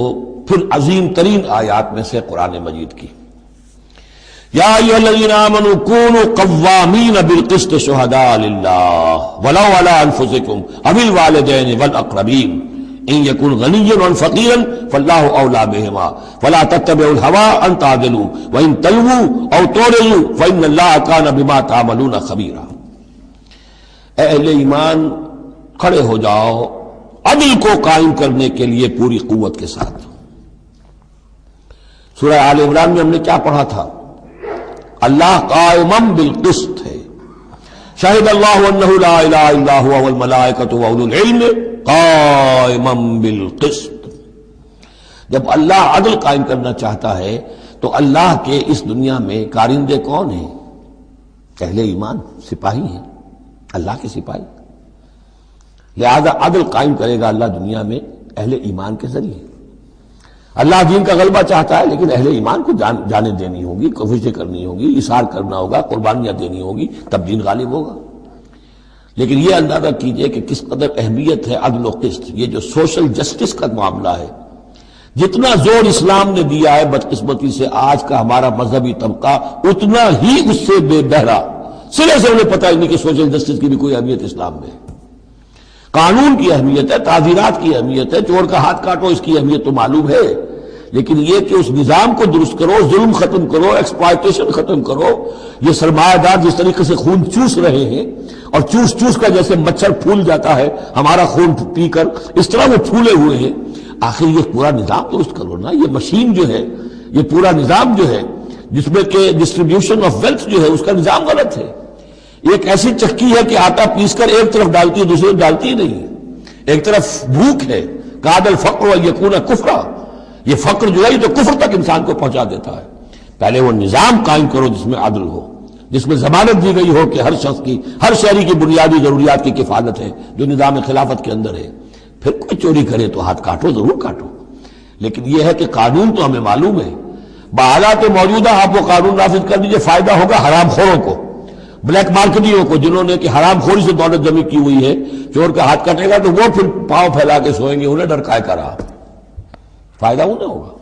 پھر عظیم ترین آیات میں سے قرآن مجید کی، یا ایھا الذین آمنوا کونوا قوامین بالقسط شہداء للہ ولو علی انفسکم او الوالدین والاقربین ان یکن غنیا او فقیرا فاللہ اولی بہما ولا تتبعوا الہوی ان تعدلوا وان تلووا او تعرضوا فان اللہ کان بما تعملون خبیرا۔ اے اہل ایمان، کھڑے ہو جاؤ عدل کو قائم کرنے کے لیے پوری قوت کے ساتھ۔ سورہ آل عمران میں ہم نے کیا پڑھا تھا؟ اللہ قائما بالقسط ہے، شہد اللہ انہ لا الہ الا هو والملائکۃ واولو العلم قائما بالقسط۔ جب اللہ عدل قائم کرنا چاہتا ہے تو اللہ کے اس دنیا میں کارندے کون ہیں؟ اہل ایمان، سپاہی ہیں، اللہ کے سپاہی۔ لہذا عدل قائم کرے گا اللہ دنیا میں اہل ایمان کے ذریعے۔ اللہ دین کا غلبہ چاہتا ہے لیکن اہل ایمان کو جانیں دینی ہوگی، کوششیں کرنی ہوگی، اثار کرنا ہوگا، قربانیاں دینی ہوگی، تب دین غالب ہوگا۔ لیکن یہ اندازہ کیجئے کہ کس قدر اہمیت ہے عدل و قسط، یہ جو سوشل جسٹس کا معاملہ ہے، جتنا زور اسلام نے دیا ہے بدقسمتی سے آج کا ہمارا مذہبی طبقہ اتنا ہی اس سے بے بہرا، سرے سے انہیں پتہ ہی نہیں کہ سوشل جسٹس کی بھی کوئی اہمیت اسلام میں ہے۔ قانون کی اہمیت ہے، تعزیرات کی اہمیت ہے، چور کا ہاتھ کاٹو اس کی اہمیت تو معلوم ہے، لیکن یہ کہ اس نظام کو درست کرو، ظلم ختم کرو، ایکسپلائٹیشن ختم کرو. یہ سرمایہ دار جس طریقے سے خون چوس رہے ہیں اور چوس چوس کر جیسے مچھر پھول جاتا ہے ہمارا خون پی کر، اس طرح وہ پھولے ہوئے ہیں. آخر یہ پورا نظام درست کرو نا. یہ مشین جو ہے، یہ پورا نظام جو ہے جس میں کہ ڈسٹریبیوشن آف ویلتھ جو ہے اس کا نظام غلط ہے. ایک ایسی چکی ہے کہ آٹا پیس کر ایک طرف ڈالتی ہے دوسری طرف ڈالتی ہی نہیں. ایک طرف بھوک ہے، کاد الفقر یکون کفرا، یہ فقر جو ہے یہ تو کفر تک انسان کو پہنچا دیتا ہے. پہلے وہ نظام قائم کرو جس میں عدل ہو، جس میں ضمانت دی گئی ہو کہ ہر شخص کی، ہر شہری کی بنیادی ضروریات کی کفالت ہے جو نظام خلافت کے اندر ہے. پھر کوئی چوری کرے تو ہاتھ کاٹو، ضرور کاٹو، لیکن یہ ہے کہ قانون تو ہمیں معلوم ہے. بحالات موجودہ آپ وہ قانون نافذ کر دیجئے، فائدہ ہوگا حرام خوروں کو، بلیک مارکیٹیوں کو، جنہوں نے کہ حرام خوری سے دولت جمع کی ہوئی ہے. چور کا ہاتھ کٹے گا تو وہ پھر پاؤں پھیلا کے سوئیں گے، انہیں ڈر کائے کا رہا، فائدہ انہیں ہوگا.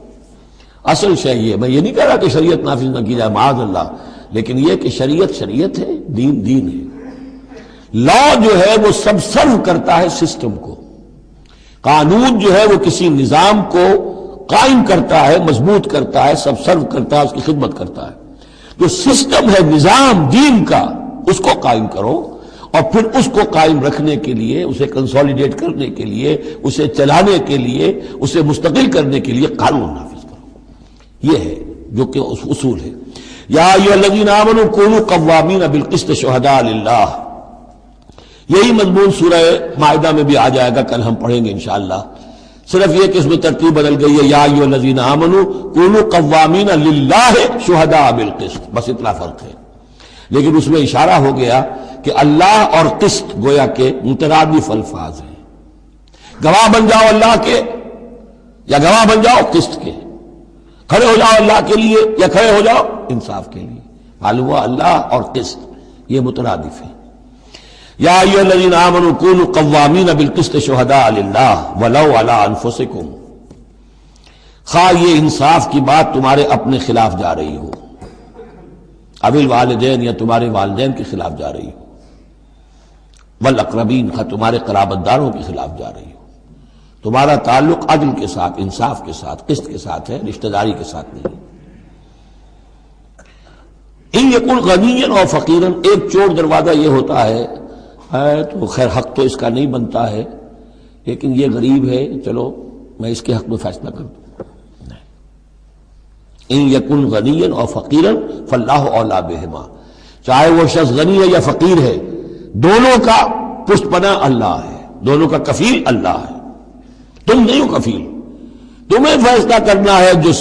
اصل شے یہ، میں یہ نہیں کہہ رہا کہ شریعت نافذ نہ کی جائے معاذ اللہ، لیکن یہ کہ شریعت شریعت ہے، دین دین ہے. لا جو ہے وہ سب سرو کرتا ہے سسٹم کو. قانون جو ہے وہ کسی نظام کو قائم کرتا ہے، مضبوط کرتا ہے، سب سرو کرتا ہے، اس کی خدمت کرتا ہے. جو سسٹم ہے نظام دین کا، اس کو قائم کرو، اور پھر اس کو قائم رکھنے کے لیے، اسے کنسولیڈیٹ کرنے کے لیے، اسے چلانے کے لیے، اسے مستقل کرنے کے لیے قانون نافذ کرو. یہ ہے جو کہ اصول ہے. یا ایھا الذین آمنوا کونوا قوامین بالقسط شہداء للہ. یہی مضمون سورہ مائدہ میں بھی آ جائے گا، کل ہم پڑھیں گے انشاءاللہ. صرف یہ کہ اس میں ترتیب بدل گئی ہے، یا ایھا الذین آمنوا کونوا قوامین للہ شہداء بالقسط، بس اتنا فرق ہے. لیکن اس میں اشارہ ہو گیا کہ اللہ اور قسط گویا کہ مترادف الفاظ ہیں. گواہ بن جاؤ اللہ کے، یا گواہ بن جاؤ قسط کے. کھڑے ہو جاؤ اللہ کے لیے یا کھڑے ہو جاؤ انصاف کے لیے. معلوم ہوا اللہ اور قسط یہ مترادف ہے. یا ایھا الذین آمنوا کونوا قوامین بالقسط شہداء للہ ولو علی انفسکم. خواہ یہ انصاف کی بات تمہارے اپنے خلاف جا رہی ہو، اب الوالدین یا تمہارے والدین کے خلاف جا رہی ہو، والاقربین خواہ تمہارے قرابت داروں کے خلاف جا رہی ہو. تمہارا تعلق عدل کے ساتھ، انصاف کے ساتھ، قسط کے ساتھ ہے، رشتہ داری کے ساتھ نہیں. ان یکن غنیا اور فقیرا، ایک چور دروازہ یہ ہوتا ہے تو خیر حق تو اس کا نہیں بنتا ہے، لیکن یہ غریب ہے، چلو میں اس کے حق میں فیصلہ کر دوں. ان یکن غنیا اور فقیرا فاللہ اولیٰ بہما. چاہے وہ شخص غنی ہے یا فقیر ہے، دونوں کا پشت پناہ اللہ ہے، دونوں کا کفیل اللہ ہے. تم نہیں ہو کفیل، تمہیں فیصلہ کرنا ہے جو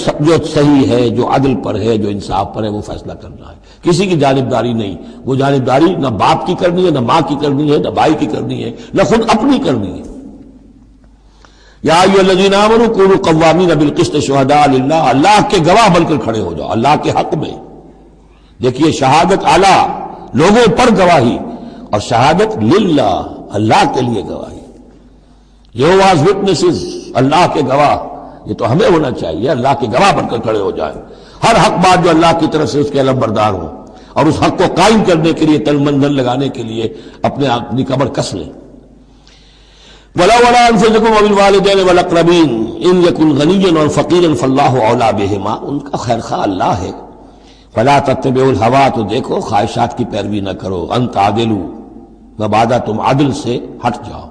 صحیح ہے، جو عدل پر ہے، جو انصاف پر ہے، وہ فیصلہ کرنا ہے. کسی کی جانبداری نہیں. وہ جانبداری نہ باپ کی کرنی ہے، نہ ماں کی کرنی ہے، نہ بھائی کی کرنی ہے، نہ خود اپنی کرنی ہے. یا ایھا الذین آمنوا کونوا قوامین بالقسط شہداء للہ. اللہ کے گواہ بن کر کھڑے ہو جاؤ اللہ کے حق میں. دیکھیے شہادت اعلیٰ، لوگوں پر گواہی، اور شہادت للہ، اللہ کے لیے گواہی. یہوہاز وٹنسز، اللہ کے گواہ. یہ تو ہمیں ہونا چاہیے، اللہ کے گواہ بن کر کھڑے ہو جائیں. ہر حق بات جو اللہ کی طرف سے اس کے علم بردار ہو، اور اس حق کو قائم کرنے کے لیے تن من دھن لگانے کے لیے اپنی کمر کس لیں. وَلَوْ عَلَىٰ أَنفُسِكُمْ وَبِالْوَالِدَيْنِ وَالْأَقْرَبِينَ إِنْ يَكُنْ غَنِيًّا أَوْ فَقِيرًا فَاللَّهُ أَوْلَىٰ بِهِمَا. ان کا خیر خواہ اللہ ہے. فَلَا تَتَّبِعُوا الْهَوَىٰ، تو دیکھو خواہشات کی پیروی نہ کرو. أَن تَعْدِلُوا، مبادا تم عدل سے ہٹ جاؤ،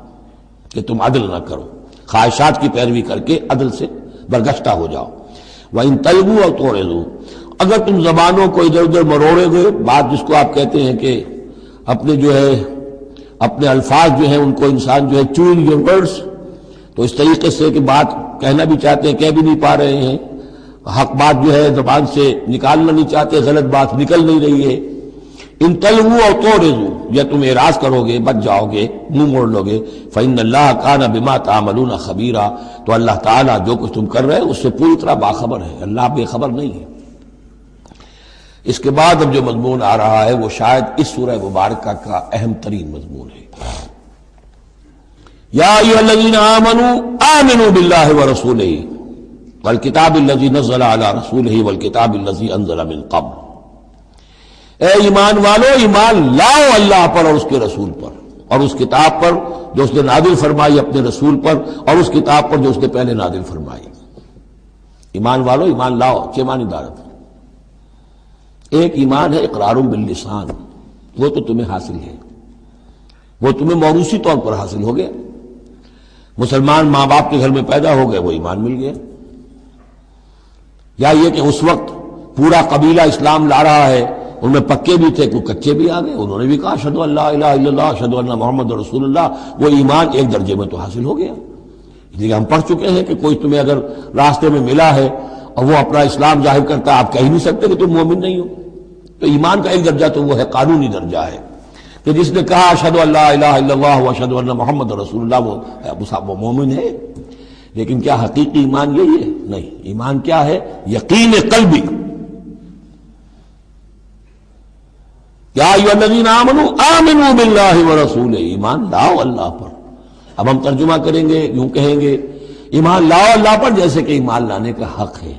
کہ تم عدل نہ کرو، خواہشات کی پیروی کر کے عدل سے برگشتہ ہو جاؤ. وَإِن تَلْوُوا أَوْ تُعْرِضُوا، اگر تم زبانوں کو ادھر ادھر مروڑے گے، بات جس کو آپ کہتے ہیں کہ اپنے جو ہے اپنے الفاظ جو ہیں ان کو انسان جو ہے چوئنگ یور ورڈز، تو اس طریقے سے کہ بات کہنا بھی چاہتے ہیں کہہ بھی نہیں پا رہے ہیں، حق بات جو ہے زبان سے نکالنا نہیں چاہتے، غلط بات نکل نہیں رہی ہے. ان تلووا او تعرضوا، یا تم اعراض کرو گے، بچ جاؤ گے، منہ موڑ لو گے. فإن اللہ کان بما تعملون خبیرا، تو اللہ تعالیٰ جو کچھ تم کر رہے ہیں اس سے پوری طرح باخبر ہے، اللہ بے خبر نہیں ہے. اس کے بعد اب جو مضمون آ رہا ہے وہ شاید اس سورہ مبارکہ کا اہم ترین مضمون ہے. یا ایھا الذین آمنوا آمنوا باللہ ورسولہ والکتاب الذی نزل علی رسولہ والکتاب الذی انزل من قبل. اے ایمان والو، ایمان لاؤ اللہ پر اور اس کے رسول پر، اور اس کتاب پر جو اس نے نازل فرمائی اپنے رسول پر، اور اس کتاب پر جو اس نے پہلے نازل فرمائی. ایمان والو ایمان لاؤ، چھ معنی دارت۔ ایک ایمان ہے اقرار باللسان، وہ تو تمہیں حاصل ہے، وہ تمہیں موروثی طور پر حاصل ہو گیا۔ مسلمان ماں باپ کے گھر میں پیدا ہو گئے، وہ ایمان مل گیا۔ یا یہ کہ اس وقت پورا قبیلہ اسلام لا رہا ہے، ان میں پکے بھی تھے، کوئی کچے بھی آ گئے، انہوں نے بھی کہا اشہدو ان لا الہ الا اللہ اشہدو ان محمد رسول اللہ، وہ ایمان ایک درجے میں تو حاصل ہو گیا۔ اس لیے ہم پڑھ چکے ہیں کہ کوئی تمہیں اگر راستے میں ملا ہے اور وہ اپنا اسلام ظاہر کرتا ہے، آپ کہہ نہیں سکتے کہ تم مومن نہیں ہو۔ تو ایمان کا ایک درجہ تو وہ ہے، قانونی درجہ ہے، کہ جس نے کہا اشہدو ان لا الہ الا اللہ واشہدو ان محمد رسول اللہ، وہ مومن ہے۔ لیکن کیا حقیقی ایمان یہی ہے؟ نہیں، ایمان کیا ہے؟ یقین قلبی۔ یا ایھا الذین آمنوا آمنوا باللہ ورسولہ، ایمان لاؤ اللہ پر۔ اب ہم ترجمہ کریں گے، یوں کہیں گے ایمان لاؤ اللہ پر جیسے کہ ایمان لانے کا حق ہے،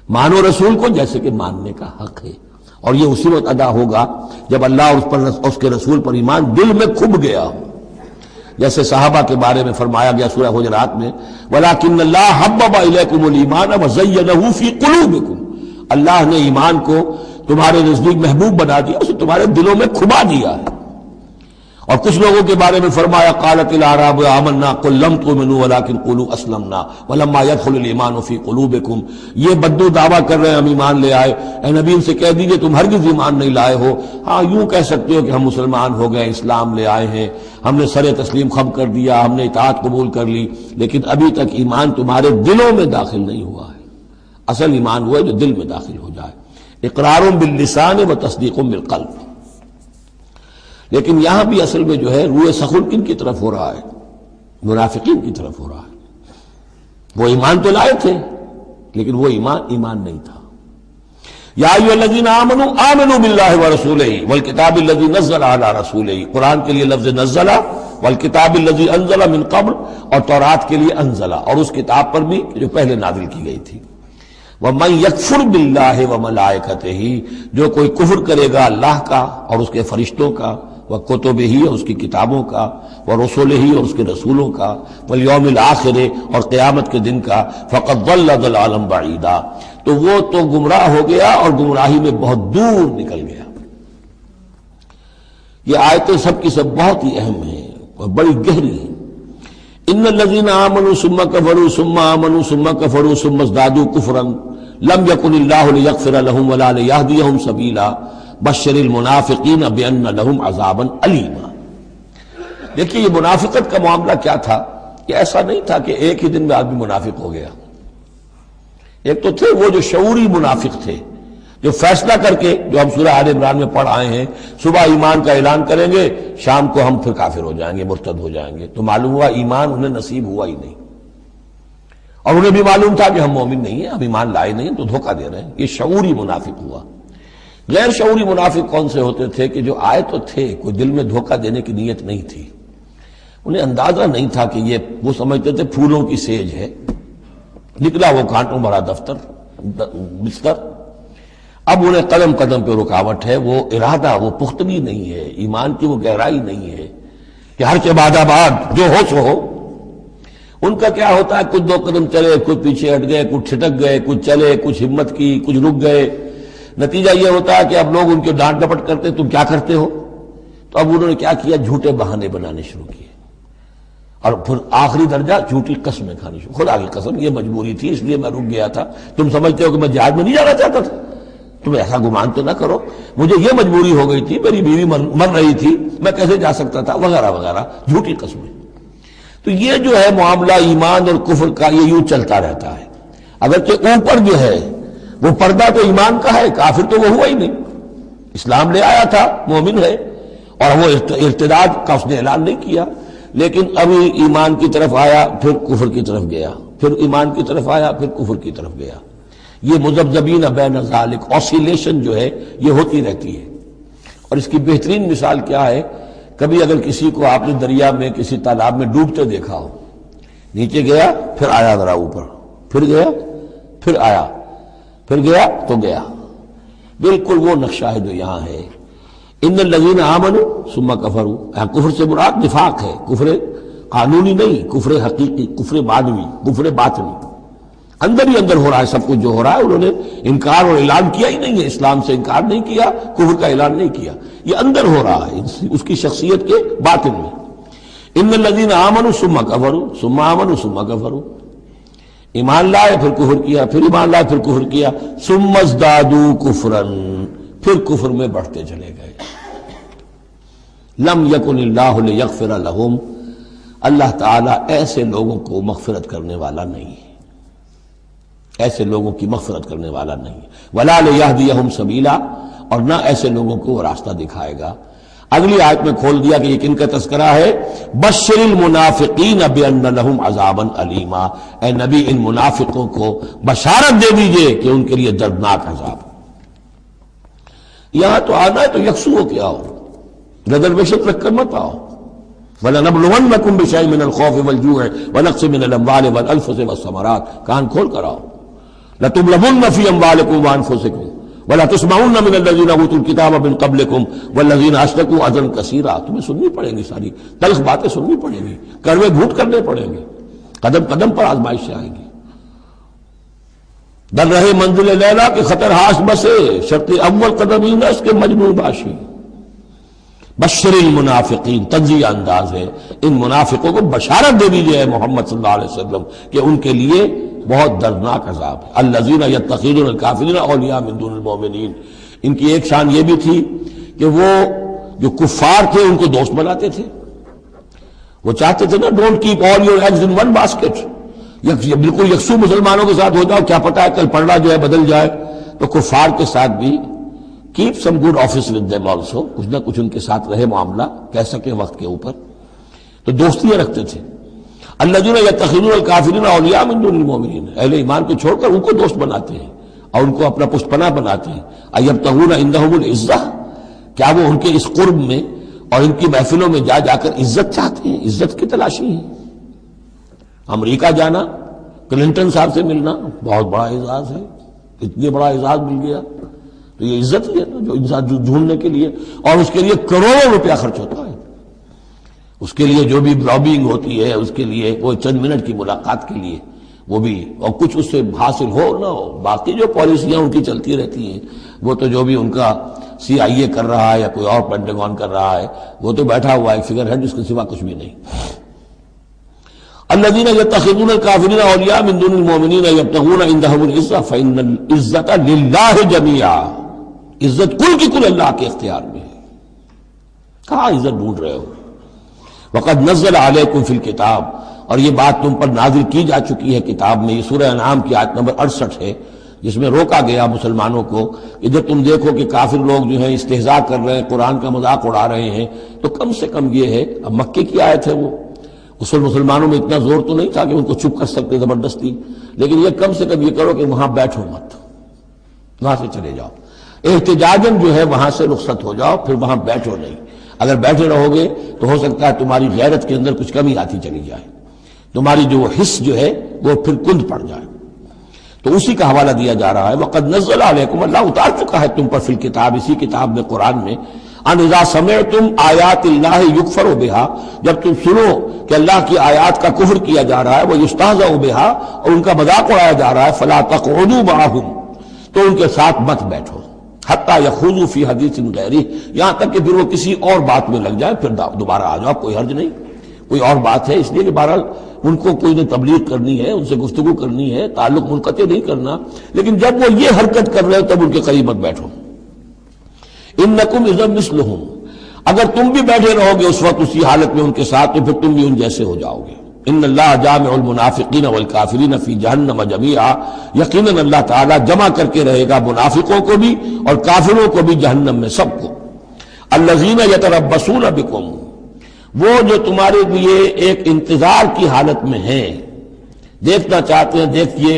مانو رسول کو جیسے کہ ماننے کا حق ہے، اور یہ اسی وقت ادا ہوگا جب اللہ اور اس کے رسول پر ایمان دل میں کھب گیا ہو۔ جیسے صحابہ کے بارے میں فرمایا گیا سورہ حجرات میں وَلَٰكِنَّ اللَّهَ حَبَّبَ إِلَيْكُمُ الْإِيمَانَ وَزَيَّنَهُ فِي قُلُوبِكُمْ، اللہ نے ایمان کو تمہارے نزدیک محبوب بنا دیا، اسے تمہارے دلوں میں کھبا دیا ہے۔ اور کچھ لوگوں کے بارے میں فرمایا قالت الاعراب آمنا قل لم تؤمنوا ولكن قولوا اسلمنا ولما يدخل الايمان في قلوبكم، یہ بدو دعویٰ کر رہے ہیں ہم ایمان لے آئے۔ اے نبی ان سے کہہ دیجئے تم ہرگز ایمان نہیں لائے ہو، ہاں یوں کہہ سکتے ہو کہ ہم مسلمان ہو گئے، اسلام لے آئے ہیں، ہم نے سر تسلیم خم کر دیا، ہم نے اطاعت قبول کر لی، لیکن ابھی تک ایمان تمہارے دلوں میں داخل نہیں ہوا ہے۔ اصل ایمان وہ ہے جو دل میں داخل ہو جائے، اقرار باللسان و تصدیق بالقلب۔ لیکن یہاں بھی اصل میں جو ہے روئے سخن کن کی طرف ہو رہا ہے؟ منافقین کی طرف ہو رہا ہے۔ وہ ایمان تو لائے تھے لیکن وہ ایمان نہیں تھا۔ یا ایھا الذین آمنوا آمنوا باللہ ورسولہ والکتاب الذی نزل علی رسولہ، قرآن کے لیے لفظ نزل، والکتاب الذی انزل من قبل، اور تورات کے لیے انزل، اور اس کتاب پر بھی جو پہلے نازل کی گئی تھی۔ وَمَن يَكْفُرْ بِاللَّهِ وَمَلَائِكَتِهِ، جو کوئی کفر کرے گا اللہ کا اور اس کے فرشتوں کا، وَكُتُبِهِ اور اس کی کتابوں کا، وَرُسُلِهِ اور اس کے رسولوں کا، وَالْيَوْمِ الْآخِرِ اور قیامت کے دن کا، فَقَدْ ضَلَّ ضَلَالًا بَعِيدًا، تو وہ تو گمراہ ہو گیا اور گمراہی میں بہت دور نکل گیا۔ یہ آیتیں سب کی سب بہت ہی اہم ہیں اور بڑی گہری ہیں۔ ان الذین آمنوا ثم کفروا ثم آمنوا ثم کفروا ثم ازدادوا کفرا لم یکن اللہ لیغفر لهم ولا لیہدیہم سبیلا بشر المنافقین بان لهم عذابا الیما۔ دیکھیے یہ منافقت کا معاملہ کیا تھا؟ یہ ایسا نہیں تھا کہ ایک ہی دن میں آدمی منافق ہو گیا۔ ایک تو تھے وہ جو شعوری منافق تھے، جو فیصلہ کر کے، جو ہم سورہ آل عمران میں پڑھ آئے ہیں، صبح ایمان کا اعلان کریں گے، شام کو ہم پھر کافر ہو جائیں گے، مرتد ہو جائیں گے، تو معلوم ہوا ایمان انہیں نصیب ہوا ہی نہیں، اور انہیں بھی معلوم تھا کہ ہم مومن نہیں ہیں، ہم ایمان لائے نہیں ہیں، تو دھوکہ دے رہے ہیں۔ یہ شعوری منافق ہوا۔ غیر شعوری منافق کون سے ہوتے تھے؟ کہ جو آئے تو تھے، کوئی دل میں دھوکہ دینے کی نیت نہیں تھی، انہیں اندازہ نہیں تھا کہ یہ، وہ سمجھتے تھے پھولوں کی سیج ہے، نکلا وہ کانٹوں بھرا بستر۔ اب انہیں قدم قدم پہ رکاوٹ ہے، وہ ارادہ، وہ پختگی نہیں ہے، ایمان کی وہ گہرائی نہیں ہے کہ ہر کے بعد آباد جو ہو سو ہو۔ ان کا کیا ہوتا ہے، کچھ دو قدم چلے، کچھ پیچھے ہٹ گئے، کچھ چھٹک گئے، کچھ چلے، کچھ ہمت کی، کچھ رک گئے۔ نتیجہ یہ ہوتا ہے کہ اب لوگ ان کے ڈانٹ ڈپٹ کرتے تم کیا کرتے ہو، تو اب انہوں نے کیا کیا، جھوٹے بہانے بنانے شروع کیے، اور پھر آخری درجہ جھوٹی قسمیں کھانی شروع۔ خدا کی قسم یہ مجبوری تھی، اس لیے میں رک گیا تھا، تم سمجھتے ہو کہ میں جہاد میں نہیں جانا چاہتا تھا، تم ایسا گمان تو نہ کرو، مجھے یہ مجبوری ہو گئی تھی، میری بیوی مر رہی تھی، میں کیسے جا سکتا تھا، وغیرہ وغیرہ، جھوٹی قسمیں۔ تو یہ جو ہے معاملہ ایمان اور کفر کا، یہ یوں چلتا رہتا ہے۔ اگرچہ اوپر جو ہے وہ پردہ تو ایمان کا ہے، کافر تو وہ ہوا ہی نہیں، اسلام لے آیا تھا، مومن ہے، اور وہ ارتداد کا اس نے اعلان نہیں کیا، لیکن ابھی ایمان کی طرف آیا، پھر کفر کی طرف گیا، پھر ایمان کی طرف آیا، پھر کفر کی طرف گیا۔ یہ مذبذبین بین ذالک، آسیلیشن جو ہے یہ ہوتی رہتی ہے۔ اور اس کی بہترین مثال کیا ہے، کبھی اگر کسی کو آپ نے دریا میں، کسی تالاب میں ڈوبتے دیکھا ہو، نیچے گیا پھر آیا ذرا اوپر، پھر گیا پھر آیا، پھر گیا تو گیا، بالکل وہ نقشہ ہے جو یہاں ہے۔ ان الذین آمنوا ثم کفروا، یہاں کفر سے مراد نفاق ہے، کفر قانونی نہیں، کفر حقیقی، کفر معنوی، کفر باطنی۔ اندر ہی اندر ہو رہا ہے سب کچھ جو ہو رہا ہے. انہوں نے انکار اور اعلان کیا ہی نہیں ہے، اسلام سے انکار نہیں کیا، کفر کا اعلان نہیں کیا، یہ اندر ہو رہا ہے اس کی شخصیت کے باطن میں. ان الذین آمنوا ثم کفروا ثم آمنوا ثم کفروا، ایمان لائے پھر کفر کیا، پھر ایمان لائے پھر کفر کیا، ثم ازدادوا کفرا، پھر کفر میں بڑھتے چلے گئے. لم یکن اللہ لیغفر لہم، اللہ تعالیٰ ایسے لوگوں کو مغفرت کرنے والا نہیں ہے، ایسے لوگوں کی مغفرت کرنے والا نہیں ہے. ولا لیہدیہم سبیلا، اور نہ ایسے لوگوں کو وہ راستہ دکھائے گا. اگلی آیت میں کھول دیا کہ یہ کن کا تذکرہ ہے. بشر المنافقین بان لہم عذابا علیما، اے نبی ان منافقوں کو بشارت دے دیجئے کہ ان کے لیے دردناک عذاب. یہاں تو آنا ہے تو یکسو ہو کے آؤ، ریزرویشن رکھ کر مت آؤ. وَلَنَبْلُوَنَّكُمْ بِشَيْءٍ مِّنَ الْخَوْفِ وَالْجُوعِ وَنَقْصٍ مِّنَ الْأَمْوَالِ وَالْأَنفُسِ وَالثَّمَرَاتِ، کان کھول کر آؤ. لَتُبْلَوُنَّ فِي أَمْوَالِكُمْ وَأَنفُسِكُمْ وَلَتُسْمَعُنَّ مِنَ الَّذِينَ أُوتُوا الْكِتَابَ مِن قَبْلِكُمْ وَالَّذِينَ أَشْرَكُوا أَذًى كَثِيرًا. تمہیں سننی پڑیں گی، ساری تلخ باتیں سننی پڑیں گی، کڑوے گھونٹ کرنے پڑیں گے، قدم قدم پر آزمائشیں آئیں گی. در رہے منزل لیلا کے خطر ہاس بسے، شرط اول قدم ہی نہ اس کے مجنون باشی. بشر المنافقین، تنزیہ انداز ہے، ان منافقوں کو بشارت دے دیجئے محمد صلی اللہ علیہ وسلم کہ ان کے لیے بہت دردناک عذاب ہے. الذین یتخذون الکافرین اولیاء من دون المؤمنین، ان کی ایک شان یہ بھی تھی کہ وہ جو کفار تھے ان کو دوست بناتے تھے. وہ چاہتے تھے نا don't keep all your eggs in one basket, بالکل یکسو مسلمانوں کے ساتھ ہو جاؤ، کیا پتہ ہے کل پڑھنا جو ہے بدل جائے. تو کفار کے ساتھ بھی keep some good office with them also, کچھ نہ کچھ ان کے ساتھ رہے معاملہ کہہ سکے وقت کے اوپر، تو دوستیاں رکھتے تھے. الذین یتخذون الکافرین اولیاء من دون المؤمنین، اہل ایمان کو چھوڑ کر ان کو دوست بناتے ہیں اور ان کو اپنا پشت پناہ بناتے ہیں. ایبتغون عندہم العزہ، کیا وہ ان کے اس قرب میں اور ان کی محفلوں میں جا جا کر عزت چاہتے ہیں، عزت کی تلاشی ہے. امریکہ جانا، کلنٹن صاحب سے ملنا بہت بڑا اعزاز ہے، اتنی بڑا اعزاز مل گیا تو یہ عزت ہی ہے نا، جو انسان ڈھونڈنے کے لیے، اور اس کے لیے کروڑوں روپیہ خرچ ہوتا ہے. اس کے لیے جو بھی لابینگ ہوتی ہے، اس کے لیے وہ چند منٹ کی ملاقات کے لیے وہ بھی، اور کچھ اس سے حاصل ہو نہ ہو، باقی جو پالیسیاں ان کی چلتی رہتی ہیں وہ تو جو بھی ان کا CIA کر رہا ہے یا کوئی اور پینٹاگون کر رہا ہے، وہ تو بیٹھا ہوا ہے فگر ہیڈ، اس کے سوا کچھ بھی نہیں. الذین یتخذون الکافرین اولیاء من دون المؤمنین یبتغون عندہم العزہ فإن العزۃ للہ جمیعا، عزت کل کی کل اللہ کے اختیار میں ہے. کہاں عزت ڈھونڈ رہے ہو؟ وقد نزل علیکم فی الکتاب، اور یہ بات تم پر نازل کی جا چکی ہے کتاب میں. یہ سورہ انعام کی آیت نمبر 68 ہے، جس میں روکا گیا مسلمانوں کو کہ جب تم دیکھو کہ کافر لوگ جو ہیں استہزاء کر رہے ہیں، قرآن کا مذاق اڑا رہے ہیں، تو کم سے کم یہ ہے، اب مکے کی آیت ہے وہ، اس وقت مسلمانوں میں اتنا زور تو نہیں تھا کہ ان کو چپ کر سکتے زبردستی، لیکن یہ کم سے کم یہ کرو کہ وہاں بیٹھو مت، وہاں سے چلے جاؤ، احتجاجاً جو ہے وہاں سے رخصت ہو جاؤ، پھر وہاں بیٹھو نہیں. اگر بیٹھے رہو گے تو ہو سکتا ہے تمہاری غیرت کے اندر کچھ کمی آتی چلی جائے، تمہاری جو حس جو ہے وہ پھر کند پڑ جائے. تو اسی کا حوالہ دیا جا رہا ہے. وقد نزل علیکم، اللہ اتار چکا ہے تم پر فی الکتاب، اسی کتاب میں قرآن میں، ان اذا سمعتم آیات اللہ یکفر بہا، جب تم سنو کہ اللہ کی آیات کا کفر کیا جا رہا ہے، وہ یستہزأ بہا، اور ان کا مذاق اڑایا جا رہا ہے، فلا تقعدوا معہم، تو ان کے ساتھ مت بیٹھو، حتی یخوضوا فی حدیث غیرہ، یہاں تک کہ پھر وہ کسی اور بات میں لگ جائے، پھر دوبارہ آ جاؤ، کوئی حرج نہیں، کوئی اور بات ہے. اس لیے کہ بہرحال ان کو کوئی نے تبلیغ کرنی ہے، ان سے گفتگو کرنی ہے، تعلق منقطع نہیں کرنا، لیکن جب وہ یہ حرکت کر رہے ہو تب ان کے قریب مت بیٹھو. انکم اذا مثلہم، اگر تم بھی بیٹھے رہو گے اس وقت اسی حالت میں ان کے ساتھ، تو پھر تم بھی ان جیسے ہو جاؤ گے. ان اللہ جامع المنافقین والکافرین فی جہنم جمیعا، یقیناً اللہ تعالیٰ جمع کر کے رہے گا منافقوں کو بھی اور کافروں کو بھی جہنم میں، سب کو. الذین یتربصون بکم، وہ جو تمہارے لیے ایک انتظار کی حالت میں ہیں، دیکھنا چاہتے ہیں، دیکھیے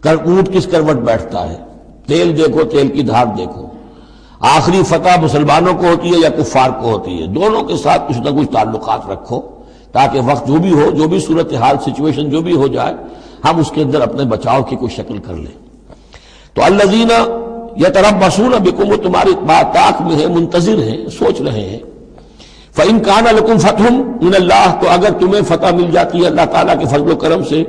اونٹ کس کروٹ بیٹھتا ہے، تیل دیکھو، تیل کی دھار دیکھو. آخری فتح مسلمانوں کو ہوتی ہے یا کفار کو ہوتی ہے؟ دونوں کے ساتھ کچھ نہ کچھ تعلقات رکھو، تاکہ وقت جو بھی ہو، جو بھی صورتحال سچویشن جو بھی ہو جائے، ہم اس کے اندر اپنے بچاؤ کی کوئی شکل کر لیں. تو الذین یتربصون بکم، وہ تمہاری طاق میں ہیں، منتظر ہیں، سوچ رہے ہیں. فإن کان لکم فتح من اللہ، تو اگر تمہیں فتح مل جاتی ہے اللہ تعالیٰ کے فضل و کرم سے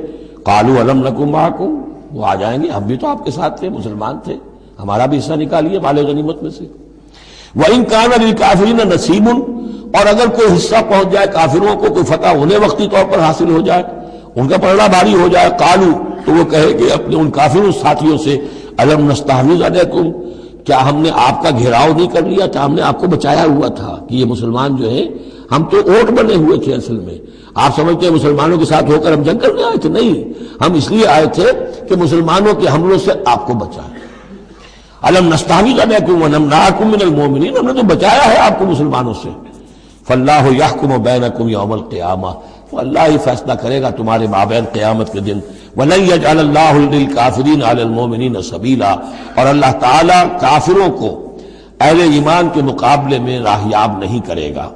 قالوا الم نکن معکم، وہ آ جائیں گے ہم بھی تو آپ کے ساتھ تھے، مسلمان تھے، ہمارا بھی حصہ نکالیے مال غنیمت میں سے۔ وَإِن كَانَ لِلْكَافِرِينَ نَصِيبٌ، اور اگر کوئی حصہ پہنچ جائے کافروں کو، کوئی فتح انہیں وقتی طور پر حاصل ہو جائے، ان کا پلڑا بھاری ہو جائے، قالوا، تو وہ کہے کہ اپنے ان کافروں ساتھیوں سے الم نستحوذ علیکم، کیا ہم نے آپ کا گھیراؤ نہیں کر لیا تھا، ہم نے آپ کو بچایا ہوا تھا کہ یہ مسلمان جو ہیں، ہم تو اوٹ بنے ہوئے تھے اصل میں، آپ سمجھتے ہیں مسلمانوں کے ساتھ ہو کر ہم جنگ کرنے آئے تھے، نہیں، ہم اس لیے آئے تھے کہ مسلمانوں کے حملوں سے آپ کو بچائیں۔ الم نستحوذ علیکم ونمنعکم من المؤمنین، ہم نے تو بچایا ہے آپ کو مسلمانوں سے۔ فاللہ یحکم بینکم یوم القیامہ، تو اللہ ہی فیصلہ کرے گا تمہارے مابین قیامت کے دن۔ وَلَن يَجْعَلَ اللَّهُ لِلْكَافِرِينَ عَلَى الْمُؤْمِنِينَ سَبِيلًا، اور اللہ تعالیٰ کافروں کو اہل ایمان کے مقابلے میں راہیاب نہیں کرے گا۔